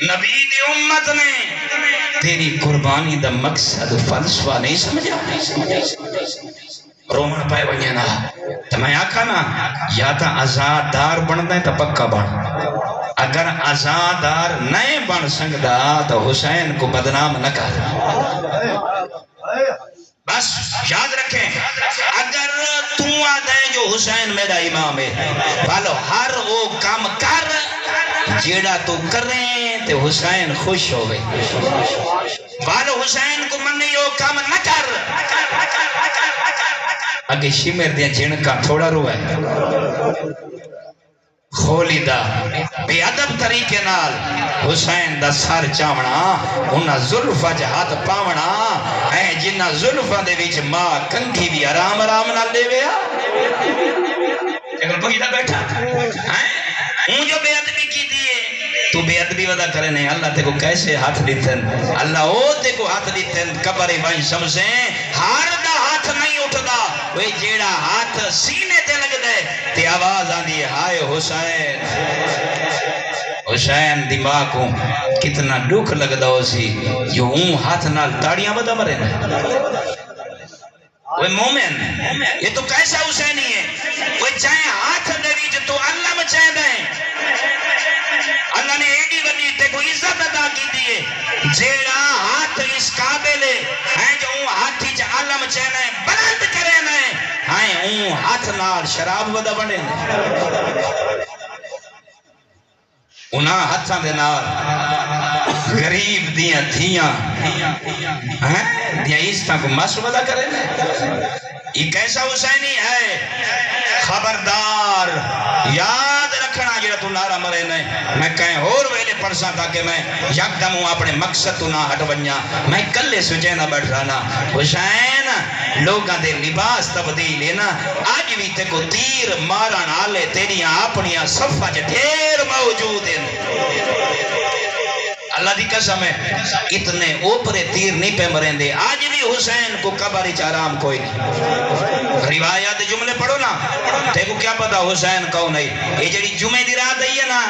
نبی دی امت نے تیری قربانی دا مقصد فلسفہ نہیں سمجھا رومن پائے وجنا تو میں آکھا نا یا تا آزادار بن دیں تا پکا بن اگر آزادار نئے بن سکتا تو حسین کو بدنام نہ کر بس یاد رکھیں اگر تو آدھے جو حسین میرا امام ہے بالو ہر وہ کام کر جیڑا تو کریں تے حسین خوش ہوئے بالو حسین کو من نہیں وہ کام نہ کر اگے شمر دیا جنکا تھوڑا روئے خولی دا بے ادب طریقے نال حسین دا سر چاونا انہا ظلفہ جہات پاونا اے جنہ ظلفہ دے ویچ ماں کنگھی بھی آرام آرام نال دے ویا لیکن بگی دا بیٹھا ہوں جو بے ادبی کی دیئے تو بے ادبی ودا کرے نہیں اللہ تے کو کیسے ہاتھ دیتن اللہ او تے کو ہاتھ دیتن کبری بائیں سمجھیں ہار دا ہاتھ نہیں اٹھدا وہ جیڑا ہاتھ سینے تے لگ دے تے آواز آدھی ہے ہائے حسین حسین دماغ کو کتنا دکھ لگ دا ہو سی جو ہاتھ نال تاڑیاں بدا مرے وہ مومن یہ تو کیسا حسینی ہے وہ چاہے ہاتھ دے جو تو اللہ میں چاہے دیں اللہ نے ایڈی وڈی تے کو عزت ادا کی دیئے جیڑا ہاتھ اس قابل ہے جو ہاتھی چا علم چاہنا ہے بلند کرے میں ہاتھ نال شراب ودا بڑھے انہاں ہاتھاں دے نال غریب دیاں تھیاں دیاں عزتاں کو مس ودا کرے یہ کیسا حسینی ہے خبردار یاد رکھنا جڑا تو نارا مرے نہیں میں کہیں اور ویلے پڑھسا تاکہ میں یک دم ہوں اپنے مقصد تو نہ ہٹ ونیا میں کلے سجے نہ بیٹھ رہا نا حسین لوگاں دے لباس تبدیل ہے نا آج بھی تے کو تیر مارن آلے تیریاں اپنیاں صفحہ جے ڈھیر موجود ہیں اللہ دی قسم ہے اتنے اوپرے تیر نہیں پہ مریں دے آج بھی حسین کو قبر چارام کوئی نہیں روایات جملے پڑھو نا تے کو کیا پتا حسین کون نہیں یہ جڑی جمعہ دی رات ہے نا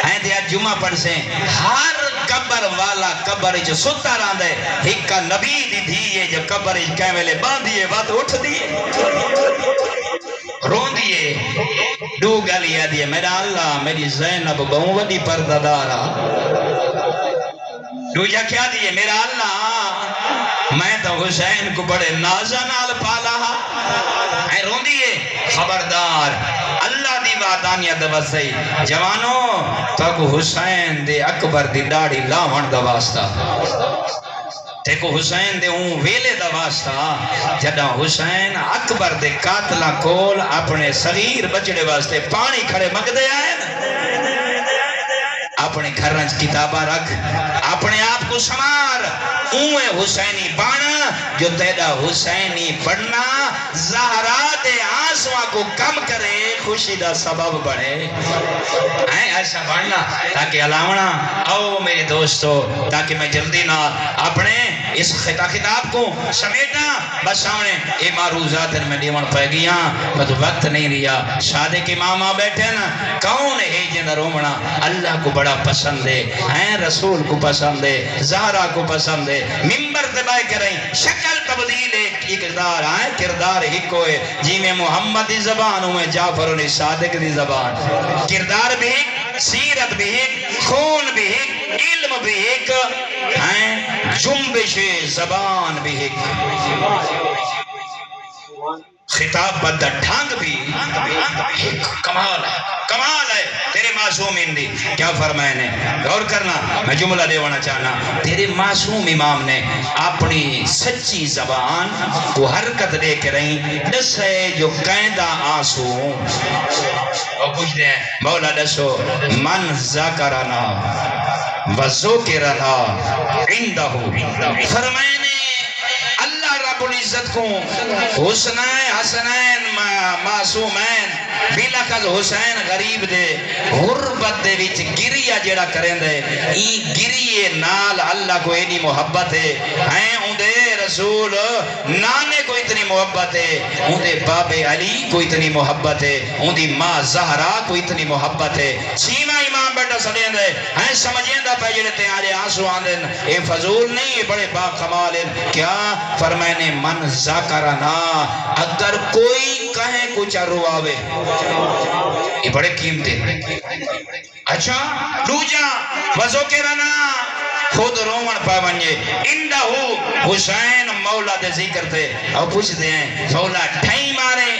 ہیں دیا جمعہ پڑھ سے ہر قبر والا قبر جو ستا رہا دے ایک کا نبی دی دھیئے جو قبر کیملے باندھیے بات اٹھ دیئے رون دیئے دو گلیا دیئے میرا اللہ میری زینب بہوں ودی پردہ دارا دوجہ کیا دیئے میرا اللہ میں تو حسین کو بڑے نازہ نال پالا ہے رون دیئے خبردار اللہ دی وعدانیہ دوستی جوانوں تو کو حسین دے اکبر دی داڑی لاون دواستا دیکھو حسین دے ہوں ویلے دا واسطہ جدہ حسین اکبر دے قاتلہ کول اپنے صغیر بچڑے واسطے پانی کھڑے مگ دے آئے اپنے گھرنچ کتابہ رکھ اپنے آپ کو سمار اوے حسینی بانا جو تیدا حسینی پڑھنا زہرا دے آنسواں کو کم کرے خوشی دا سبب بڑھے ایسا بڑھنا تاکہ علاونا آؤ میرے دوستو تاکہ میں جلدی نہ اپنے اس خطاب کو سمیٹنا بس سامنے اے معروضات میں دیون پہ گیا بس وقت نہیں رہا صادق امام بیٹھے نا کون ہے جن رومنا اللہ کو بڑا پسند ہے رسول کو پسند ہے زہرا کو پسند ہے ممبر تباہ کریں شکل تبدیل اقدار آئے کردار ایک ہوئے جی میں محمد دی زبان ہوں میں جعفر علی صادق دی زبان کردار بھی ایک سیرت بھی ایک خون بھی ایک علم بھی ایک جنبش زبان بھی ایک خطاب بدہ ڈھانگ بھی ایک کمال ہے تیرے معصوم اندی کیا فرمائے نے غور کرنا میں جملہ دیوانا چاہنا تیرے معصوم امام نے اپنی سچی زبان کو حرکت دے کے رہی دس ہے جو قیدہ آنسو اور پوچھ دیں مولا دسو من ذاکرنا وذکرنا عندہ فرمائے نے اللہ رب العزت کو حسنین حسنین معصومین بلکل حسین غریب دے غربت دے وچ گریہ جڑا کریں دے این گریہ نال اللہ کو اینی محبت ہے اندے رسول نانے کو اتنی محبت ہے اندے باب علی کو اتنی محبت ہے اندی ماں زہرا کو اتنی محبت ہے سیما امام بیٹا سڑیں دے سمجھیں دا پہ جڑے تے آجے آنسو آندن اے فضول نہیں بڑے با کمال کیا فرمائنے من ذاکرنا اگر کوئی کہیں کچھ رواوے یہ بڑے قیمتے اچھا دوجا وذکرنا خود رومن پا بنجے اندہو حسین مولا دے ذکر تھے اور پوچھتے ہیں مولا ٹھائی مارے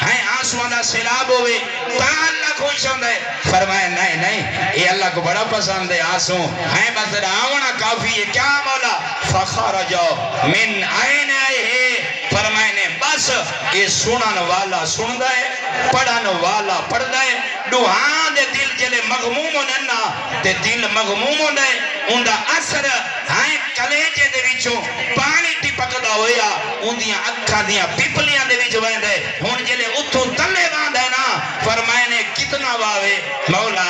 ہیں آنسوان دا سیلاب ہوئے تا اللہ خوش ہوندے فرمائے نہیں یہ اللہ کو بڑا پسند ہے آنسو ہیں بس راونا کافی ہے کیا مولا فخرجو من عین آئے فرمائے نے بس یہ سنن والا سن دائے پڑھن والا پڑھ دائے دوہاں دے دل جلے مغموم ہونا تے دل مغموم ہونا اندہ اثر ہائیں کلیجے دے وچوں پانی ٹپکدا ہویا اندیاں اکھاں دیاں پپلیاں دے وچ ویندے ہن جلے اتھوں تلے واندا ہے نا فرمائے نے کتنا واوے مولا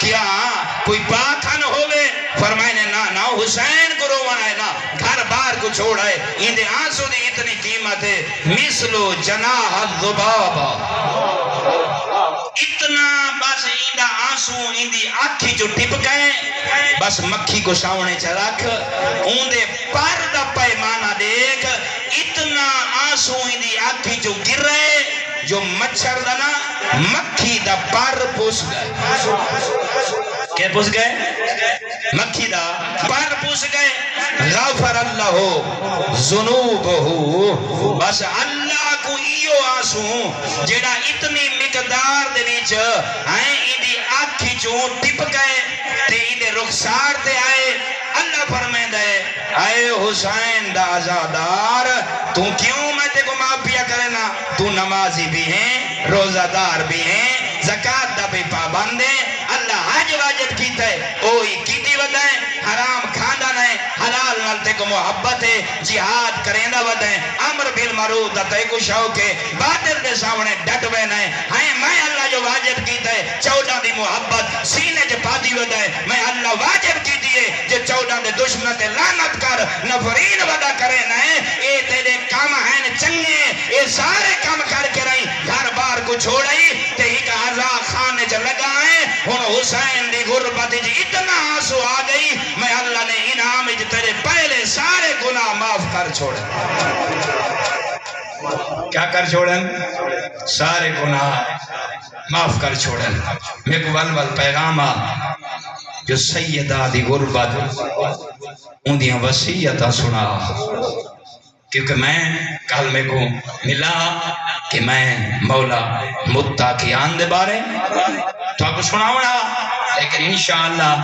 کیا کوئی پاکھن ہوئے فرمائے نے نا حسین کو رونا ہے نا گھر بار کو چھوڑا ہے اندے آنسو دی اتنی قیمت ہے مثلو جناح الذباب اتنا بس ایندہ آنسو ایندی آنکھی جو ٹپ گئے بس مکھی کو سامنے چلاک اوندے پر دا پیمانہ دیکھ اتنا آنسو ایندی آنکھی جو گر رہے جو مچھر دنا مکھی دا پر پوس گئے کیا پوس گئے مکھی دا پر پوس گئے غفر اللہ ذنوبہو بس اللہ کو ایو آنسو جیڑا اتنی مقدار دے وچ ہیں ایدی آنکھی جو ٹپ گئے تے ایدے رخسار تے آئے اللہ فرمائے دے اے حسین دا عزادار تو کیوں میں تے کو معاف پیا کرنا تو نمازی بھی ہیں روزہ دار بھی ہیں زکاة دا بھی پابند ہے اللہ حج واجب کیتا ہے اوہی کیتی ودا ہے حرام کھاندہ نہیں حلال نلتے کو محبت ہے جہاد کریندہ ودا ہے امر بالمعروف دا تے کو شوق ہے باطل دے سامنے ڈٹ بینا ہے میں اللہ جو واجب کیتا ہے 14 دی محبت سینے جے پاتی ودا ہے میں اللہ واجب کی دیئے جو 14 دے دشمن تے لعنت کر نفرین ودا کرے نئے اے تیرے کام ہیں چنگے اے سارے کام کر کے رہی گھر بار کو چھوڑائی تے ہی کا عزا خانے جو لگا ہے ہن حسین دی غربت جی اتنا آنسو آ گئی میں اللہ نے انعام جی تیرے پہلے سارے گناہ معاف کر چھوڑے کیا کر چھوڑن سارے گناہ معاف کر چھوڑن میں کو ول پیغام جو سیدہ دی غربت ان دیاں وصیتاں سنا کیونکہ میں کل میں کو ملا کہ میں مولا متقیان دے بارے تو آپ کو سناونا لیکن انشاءاللہ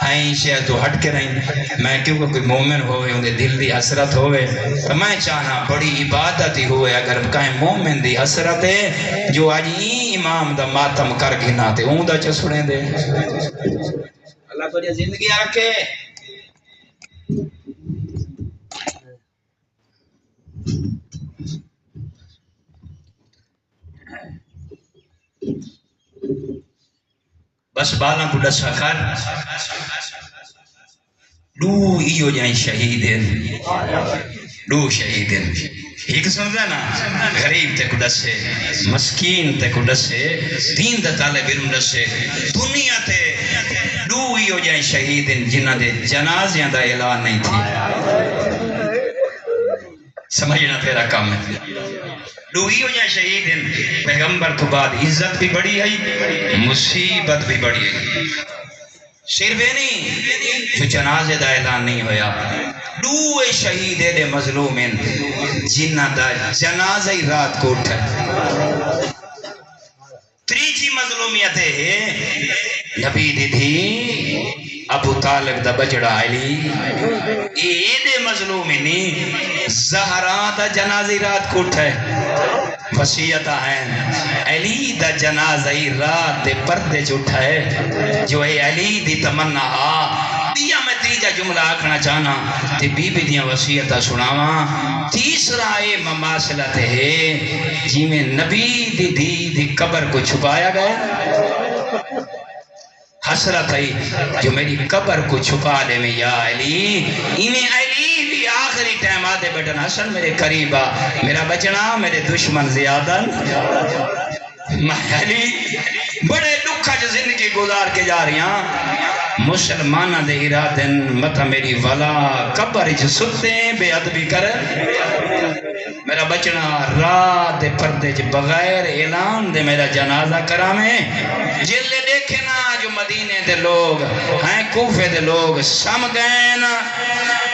ہیں سے تو ہٹ کے رہیں میں کیونکہ کوئی مومن ہوئے انہیں دل دی حسرت ہوئے تو میں چاہنا بڑی عبادت ہی ہوئے اگر کہیں مومن دی حسرت ہے جو آج امام دا ماتم کر گھنا تے اون دا چا سنے دے اللہ کو یہ زندگی رکھے بس بالا کو دسا کر دو ایو جائیں شہید ہیں دو شہید ہیں ایک سمجھا نا غریب تے کو دسے مسکین تے کو دسے دین دا طالب علم دسے دنیا تے دو ایو جائیں شہید ہیں جنہ دے جنازیاں دا اعلان نہیں تھی سمجھنا تیرا کام ہے دو ایو جائیں شہید ہیں پیغمبر تو بعد عزت بھی بڑی ہے مصیبت بھی بڑی ہے صرف نہیں جو جنازے دا اعلان نہیں ہویا دو شہید دے مظلوم ہیں جنہ دا جنازہ ہی رات کو اٹھا تریجی مظلومیت ہے نبی دی تھی ابو طالب دا بجڑا علی دے مظلوم نہیں زہرا دا جنازہ ہی رات کو اٹھا وصیتہ ہیں علی دا جنازہ ہی رات دے پردے چھوٹا ہے جو اے علی دی تمنا دیا میں تیجا جملہ آکھنا چاہنا تے بی بی دیاں وصیتہ سناواں تیسرا اے مماثلت ہے جی میں نبی دی قبر کو چھپایا گیا حسرت ہے جو میری قبر کو چھپا لے میں یا علی انہیں علی بھی آخری ٹائم آدھے بیٹن حسن میرے قریبا میرا بچنا میرے دشمن زیادہ علی بڑے لکھا جو زندگی گزار کے جا رہی ہیں مسلمانہ دے ارادن متا میری ولا قبر جو سکتے ہیں بے ادبی کرے میرا بچنا رات دے پردے جو بغیر اعلان دے میرا جنازہ کرامے جلے دیکھے نا جو مدینے دے لوگ ہیں کوفے دے لوگ سم گئے نا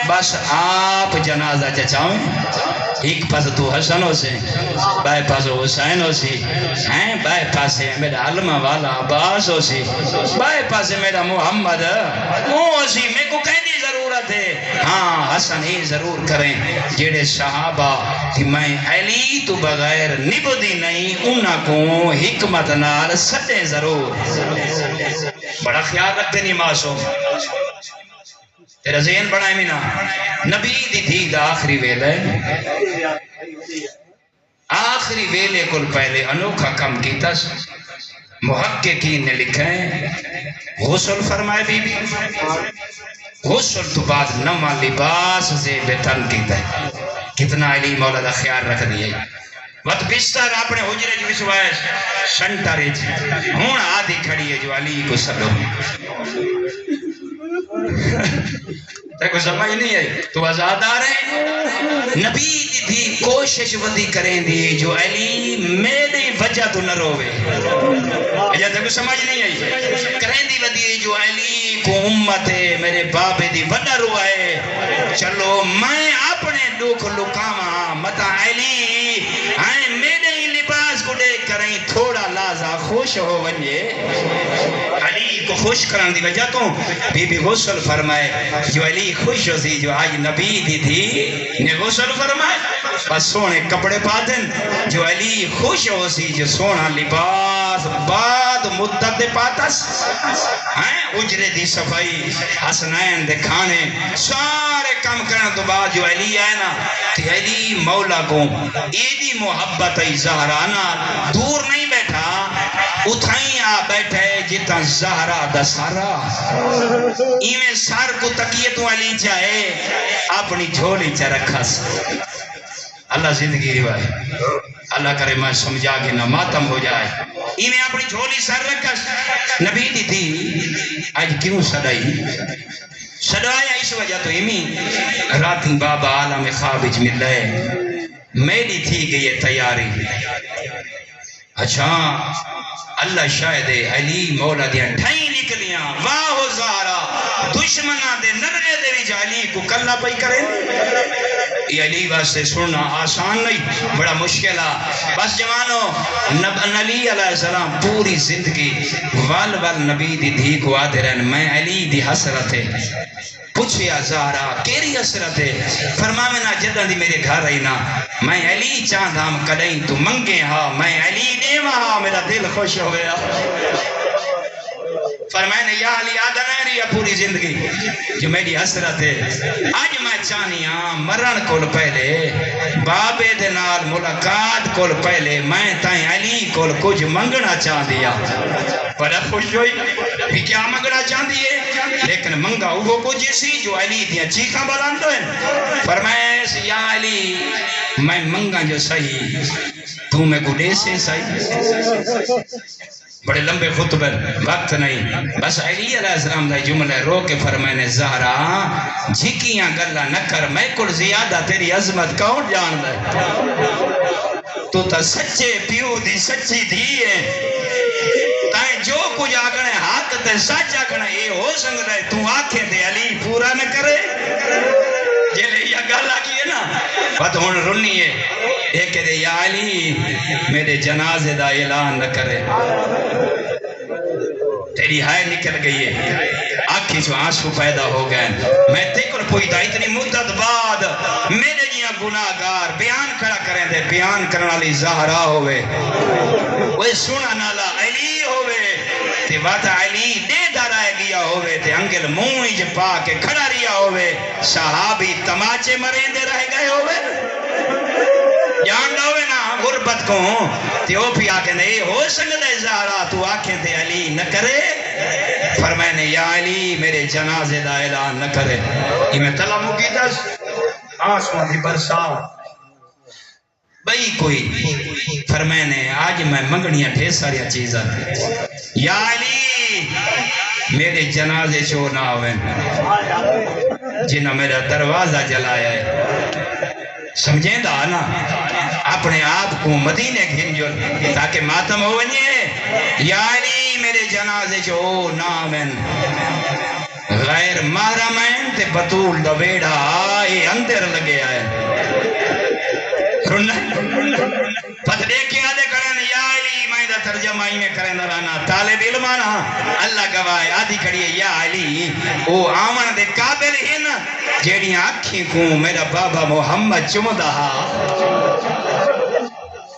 بس آپ جنازہ چچاؤں ایک پاس تو حسن ہو سے بائے پاس حسین ہو سی ہیں بائے پاس میرا علمہ والا عباس ہو سی بائے پاس میرا محمد ہو سی میں کو کہنی ضرورت ہے ہاں حسن ہی ضرور کریں جیڑے صحابہ کہ میں علی تو بغیر نبدی نہیں انہاں کو حکمت نال سٹے ضرور بڑا خیال رکھتے نہیں معصوم تیرا ذہن بڑا ہے مینا نبی دی تھی دا آخری ویلے آخری ویلے کل پہلے انوکھا کم کیتا محققین نے لکھا ہے غسل فرمائے بی بی غسل تو بعد نما لباس سے بتن کیتا ہے کتنا علی مولا دا خیال رکھ دیا وقت بستر اپنے حجرے جو بسوائے شنٹرے ہون آدھی کھڑی ہے جو علی کو سلو تیکو سمجھ نہیں ہے تو آزادار ہے نبی دی تھی کوشش ودی کریں دی جو علی میری وجہ تو نہ روے تیکو سمجھ نہیں ہے کریں دی ودی جو علی کو امت ہے میرے بابے دی وڈا روائے چلو میں اپنے دکھ لکاما متا علی آئیں میرے لباس کو دیکھ کریں تھوڑا لازا خوش ہو ونجے علی کو خوش کرن دی وجہ تو بی بی غسل فرمائے جو علی خوش ہو سی جو آج نبی دی تھی نے غسل فرمائے بس سونے کپڑے پاتن جو علی خوش ہو سی جو سونا لباس بعد مدت دے پاتس اجرے دی صفائی حسنین دے کھانے سارے کم کرنے تو بعد جو علی آئے نا کہ علی مولا کو ایدی محبت زہرانا دور نہیں بیٹھا اتھائیں آ بیٹھے جتا زہرا دا سارا ایمیں سار کو تکیتوں علی چاہے اپنی جھولی چا رکھا سا اللہ زندگی روائے اللہ کرے میں سمجھا کہ نہ ماتم ہو جائے ایمیں اپنی جھولی سر رکھا سا نبی دی تھی آج کیوں صدائی صدایا اس وجہ تو ایمی راتی بابا عالم خوابج مل رہے میری تھی گئی تیاری اچھا اللہ شاہد علی مولا دیا ڈھائیں نکلیاں واہ زہرا دشمنہ دے نرگے دے بھی علی کو کلہ پئی کریں یہ علی واسطے سننا آسان نہیں بڑا مشکلہ بس جوانو علی علیہ السلام پوری زندگی وال نبی دی دھی کو آدھے رہن میں علی دی حسرت ہے پوچھیا زہرا کیری حسرت ہے فرماوینا جدن دی میرے گھر رہی نا میں علی چاندھام کدیں تو منگے ہاں میں علی دیوا ہاں میرا دل خوش ہو گیا فرمائے نے یا علی آدھا نہیں رہی پوری زندگی جو میری حسرت ہے آج میں چاہنی ہاں مرن کول پہلے بابے دے نال ملاقات کول پہلے میں تائیں علی کول کچھ منگنا چاہ دیا بڑا خوش ہوئی بھی کیا منگنا چاہ دیے لیکن منگا وہ کچھ سی جو علی دیا چیخاں بلند ہیں فرمائے یا علی میں منگا جو صحیح تو میں کو دے سے صحیح بڑے لمبے خطبے وقت نہیں بس علی علیہ السلام دا جملہ رو کے فرمائنے زہرا جھکیاں گلہ نہ کر میں کل زیادہ تیری عظمت کون جان دے تو تا سچے پیو دی سچی دھی ہے تائیں جو کچھ آگنے حق تے سچ آگنے یہ ہو سکتا ہے تو آنکھیں دے علی پورا نہ کرے جلے یہ گل آگی ہے نا بات ہون رنی ہے ایک دے یا علی میرے جنازے دا اعلان نہ کرے تیری ہائے نکل گئی ہے آنکھی جو آنسو پیدا ہو گئے میں تکر پوئی دا اتنی مدت بعد میرے جیاں گناہگار بیان کھڑا کریں دے بیان کرنا لی زہرا ہوئے وہ سونا نالا علی ہوئے تے بات علی دے دارائے گیا ہوئے تے انگل موئی پا کے کھڑا ریا ہوئے صحابی تماچے مرین دے رہ گئے ہوئے جان ہوئے نا غربت کو تے او بھی آکے نہیں ہو سکتا ہے زہرا تو آنکھیں تے علی نہ کرے فرمائے نے یا علی میرے جنازے دا اعلان نہ کرے یہ میں طلب کی دس آسمان دی برسا بھئی کوئی فرمائے نے آج میں منگنیاں ٹھے ساریا چیزاں یا علی میرے جنازے چو نہ ہوئے جنہوں میرا دروازہ جلایا ہے سمجھیں دا نا اپنے آپ کو مدینے گھن جو تاکہ ماتم ہو ونیے یا علی میرے جنازے چو نامن غیر محرمین تے بطول دا بیڑا آئے اندر لگے آئے پتہ دیکھیں آدھے کرن یا علی میں دا ترجمہ ہی میں کرن رانا طالب علمانا اللہ گواہ آدھی کریے یا علی او آمن دے قابل ہی نا جیڑی آنکھیں کو میرا بابا محمد چمدہ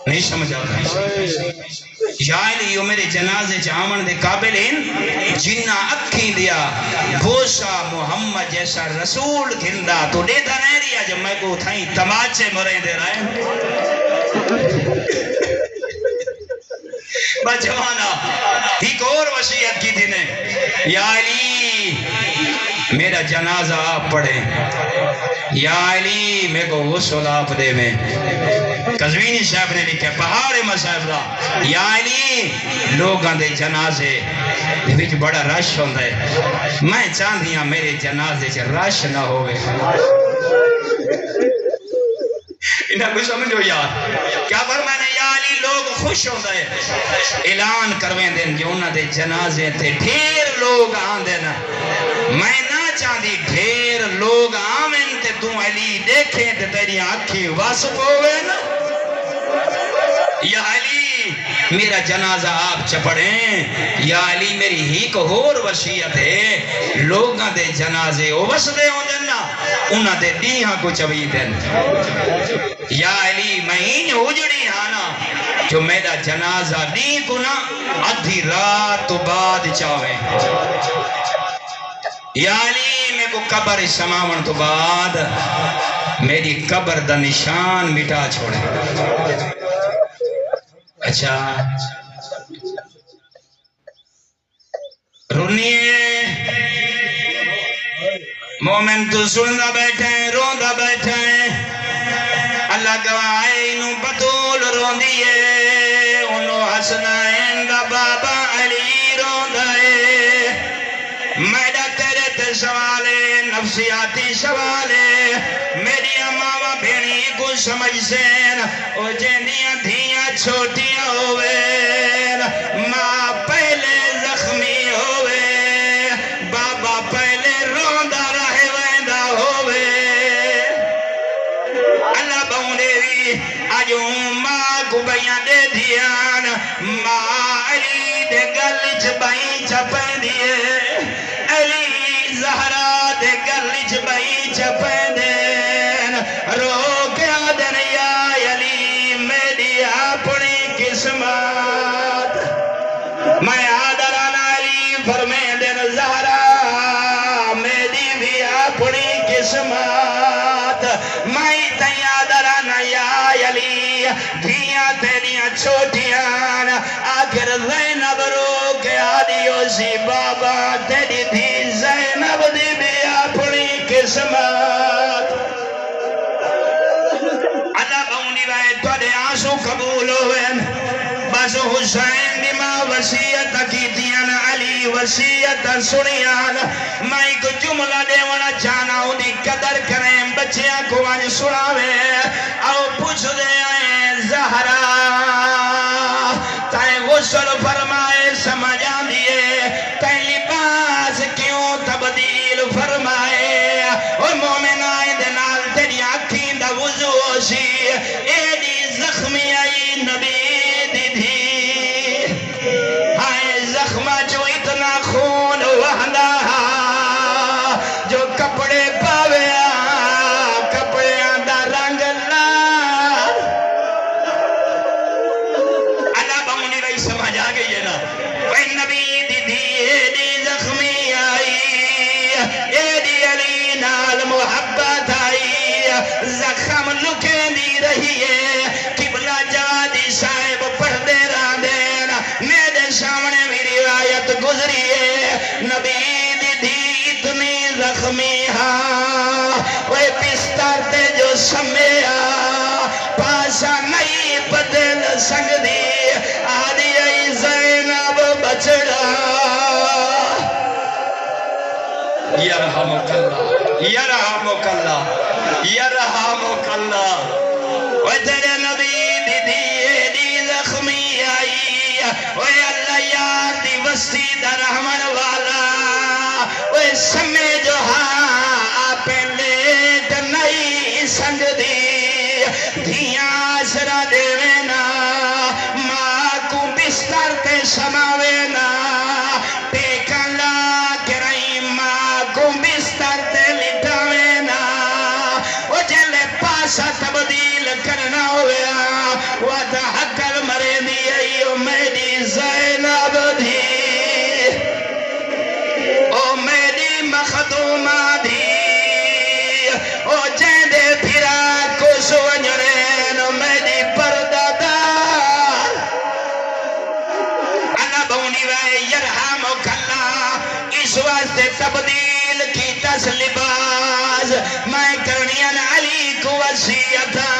نہیں سمجھا یا علی یہ میرے جنازے چامن دے قابل ہیں جنہ اکھیں دیا بوسا محمد جیسا رسول گھندہ تو دیتا نہیں ریا جب میں کو تھائیں تماچے مریں دے رہے بچوانا ایک اور وصیت کی تھی نے یا علی میرا جنازہ آپ پڑھیں یا علی میں کو غسل آپ دے میں قزوینی صاحب نے لکھا پہاڑ مصاحب دا یا علی لوگاں دے جنازے وچ بڑا رش ہوندا ہے میں چاہندیاں میرے جنازے چ رش نہ ہوئے انہاں کو سمجھو یار کیا فرمانے یا علی لوگ خوش ہوندے اعلان کرویں دن جو انہاں دے جنازے تے ڈھیر لوگ آندے نا میں نہ چاہتی ڈھیر لوگ آمن تے تو علی دیکھیں تے تیری آنکھیں واسف ہوئے نا یا علی میرا جنازہ آپ چپڑیں یا علی میری ہی کو اور وصیت ہے لوگاں دے جنازے او وسدے ہوں دن نا انہاں دے دیہاں کو چوی دن یا علی میں ہی اجڑی ہانا جو میرا جنازہ دی کو نا ادھی رات تو بعد چاہویں یا علی میں کو قبر سماون تو بعد میری قبر دا نشان مٹا چھوڑے اچھا رونیے مومن تو سندا بیٹھے ہیں روندا بیٹھے ہیں اللہ گواہ انہوں بطول روندیے انہوں حسنائن دا بابا علی روندا ہے میڈا تیرے تے سوالے نفسیاتی سوالے میری اماں بھینی کو سمجھ سین او جیندیاں دھیاں چھوٹیاں ہوئے ماں پہلے زخمی ہوئے بابا پہلے روندہ رہے ویندہ ہوئے اللہ بہنے بھی آج ماں کو بیاں دے دیان ماں علی دے گلچ بائیں چپیں دیے علی زہرا دے گلچ بائیں چپیں دین رو کے آدن یا علی میری اپنی قسمت میں آدران علی فرمے دھیاں تیریاں چھوٹیاں آخر زینب رو کے آدیو سی بابا تیری دھی زینب دی بھی اپنی قسمت اللہ بہنی وائے توڑے آنسو قبول ہوئے بس حسین دی ماں وسیعت کیتیاں علی وسیعت سنیاں میں ایک جملہ دیونا چاہنا ہوں دی قدر کریں بچیاں کو آج سناوے او پوچھ دے آئے زہرا تائیں غسل فرمائے سمجھا دیئے تائیں لباس کیوں تبدیل فرمائے اور مومن آئے دنال تیری آنکھیں دا وضو سی ایڈی زخمی آئی نبی دی دی ہائے زخمہ جو اتنا خون وحدہ جو کپڑے پاوے کپڑے دا رنگ لال اللہ بہنی بھائی سمجھ آگئی ہے نا وہی نبی دی دی ایڈی زخمی آئی ایڈی علی نال محبت آئی زخم لکے دی رہی ہے قبلہ جوادی صاحب پڑھ دے رہا دینا میرے سامنے میری روایت گزری ہے نبی دی دی اتنی زخمی ہاں وہ بستر تے جو سمیا پاسا نہیں بدل سنگ دی آدھی ای زینب بچڑا یرحمک اللہ یرحمک اللہ یرحمک اللہ وہ تیرے نبی دی دی زخمی آئی وہ اللہ یار دی وستی دا رحمن والا وہ سمے جو ہاں پہلے نئی سنگ دی دھیاں آسرا دیوینا ماں کو بستر تے سماوینا ٹیکن لا کرائی ماں کو بستر تے لٹاوینا وہ جلے پاسا تبدیل کرنا ہویا وہ تا حقل مرے دی ایو میری زینب دی او میری مخدومہ دی او جیندے پھرا کو سونجرین میری پردادار اللہ بہنی وے یرحمک اللہ اس واسطے تبدیل کی تس لباس میں کرنیان علی کو وسیعتا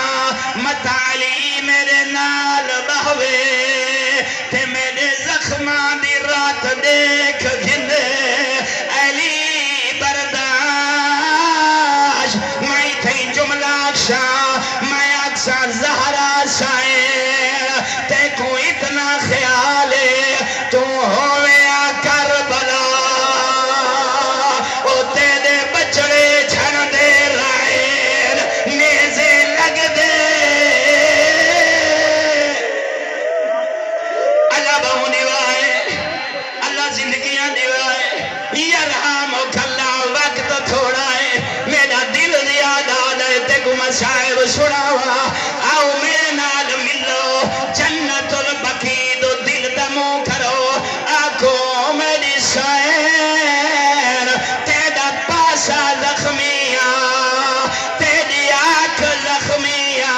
مت علی میرے نال بہوے تے میرے زخمان دی رات دیکھ گھنے علی برداشت میں تھی جملہ شاہ میں اکثر زہرا سائر تے کو اتنا خیال ہے تو ہوئے کربلا او تیرے بچڑے چھن دے رائر نیزے لگ دے اللہ بہنی وائے اللہ زندگیاں دیوائے یرحمک اللہ وقت تھوڑا ہے میرا دل زیادہ آدھے تے کو مسائب سناوا آؤ میرے نال ملو جنت البقی دو دل دمو کرو آکھو میری سائر تیرا پاسا زخمیاں تیری آنکھ زخمیاں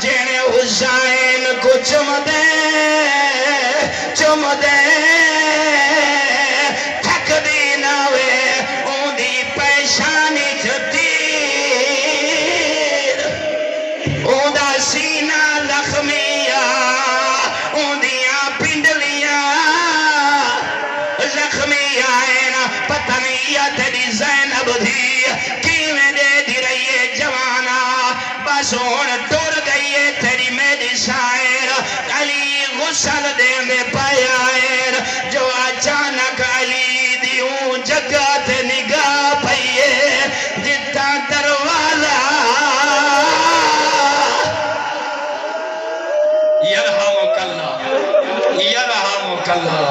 جینے حسین کو چم دے تھک دی ناوے اون دی پیشانی تیر اون دا سینہ زخمیاں اون دیاں پنڈلیاں زخمیاں پتہ نہیں یا تیری زینب دی کیویں دے دی رہی ہے جوانا بس ہون ٹر گئی ہے تیری میری شاعر علی غسل دینے پایا ہے جو اچانک علی دیوں جگہ تے نگاہ پئیے جتا دروازہ یرحمک اللہ یرحمک اللہ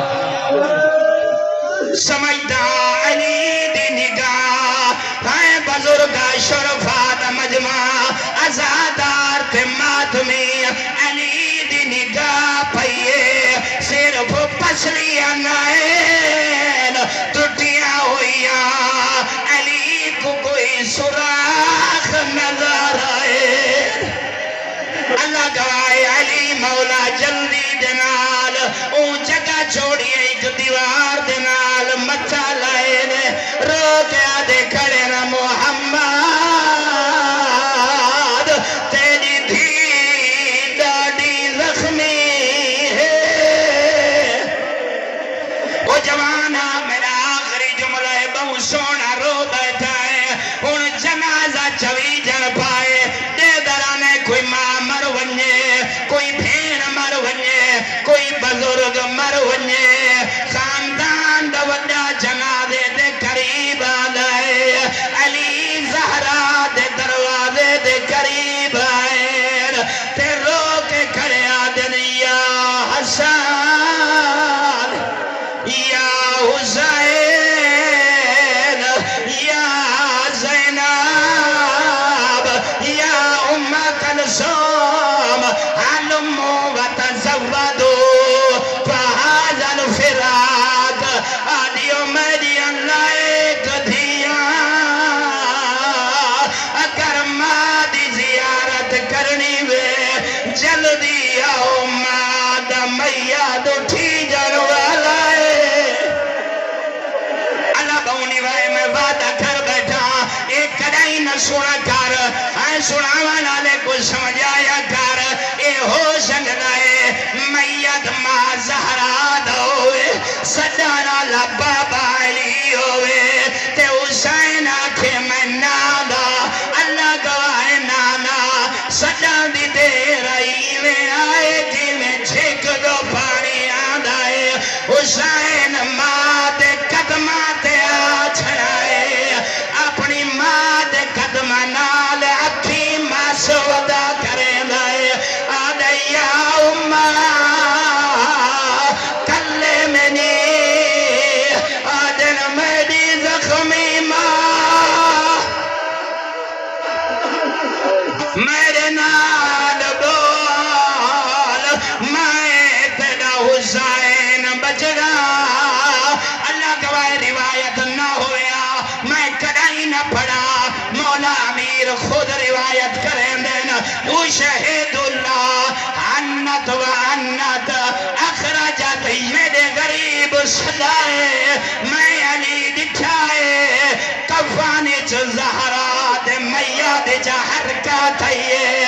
سمجھتا علی دی نگاہ ہے بزرگ شرفات مجمع ازادار تے ماتمی علی دی نگاہ پئیے صرف پسلیاں نائن ٹوٹیاں ہوئیاں علی کو کوئی سراخ نظر آئے اللہ کا کوئی بزرگ مر ونجے خاندان دا وڈا جنازے دے قریب آئے علی زہرا دے دروازے دے قریب آئے تے رو کے کھڑے آدن یا حسن یا حسین یا زینب یا ام کلثوم علموا وتزودوا فهذا الفراق آدیو میری اللہ ایک دھیا اگر ماں دی زیارت کرنی وے جلدی آؤ ماں دا میاد اٹھی جان والا ہے اللہ بہنی وائے میں وعدہ کر بیٹھا ایک کڑائی نہ سنا کر آئے سناوان آلے کو سمجھایا کر اے ہو سکتا ہے میت ماں زہرا دوئے سجانا لبابا علی ہوئے تے حسین آکھے میں نادا اللہ گواہ نانا سجا دی دے رہی میں آئے جی میں چھک دو پانی آدھائے حسین ماں دے قدمہ تے آ چھڑائے اپنی ماں دے قدمہ نال اکھی ماں سودا کرے دائے آدھے یا امہ کلے میں نی آدھن میری زخمی ماں میرے نال بول میں تیرا حسین بچڑا اللہ گواہ روایت نہ ہویا میں کڑائی نہ پڑا مولا امیر خود روایت کریں دینا او شہید اللہ عنت و عنت اخرجت میرے غریب صدائے میں علی دکھائے کفانی چھ زہرا دے میاد چھ حرکت ہے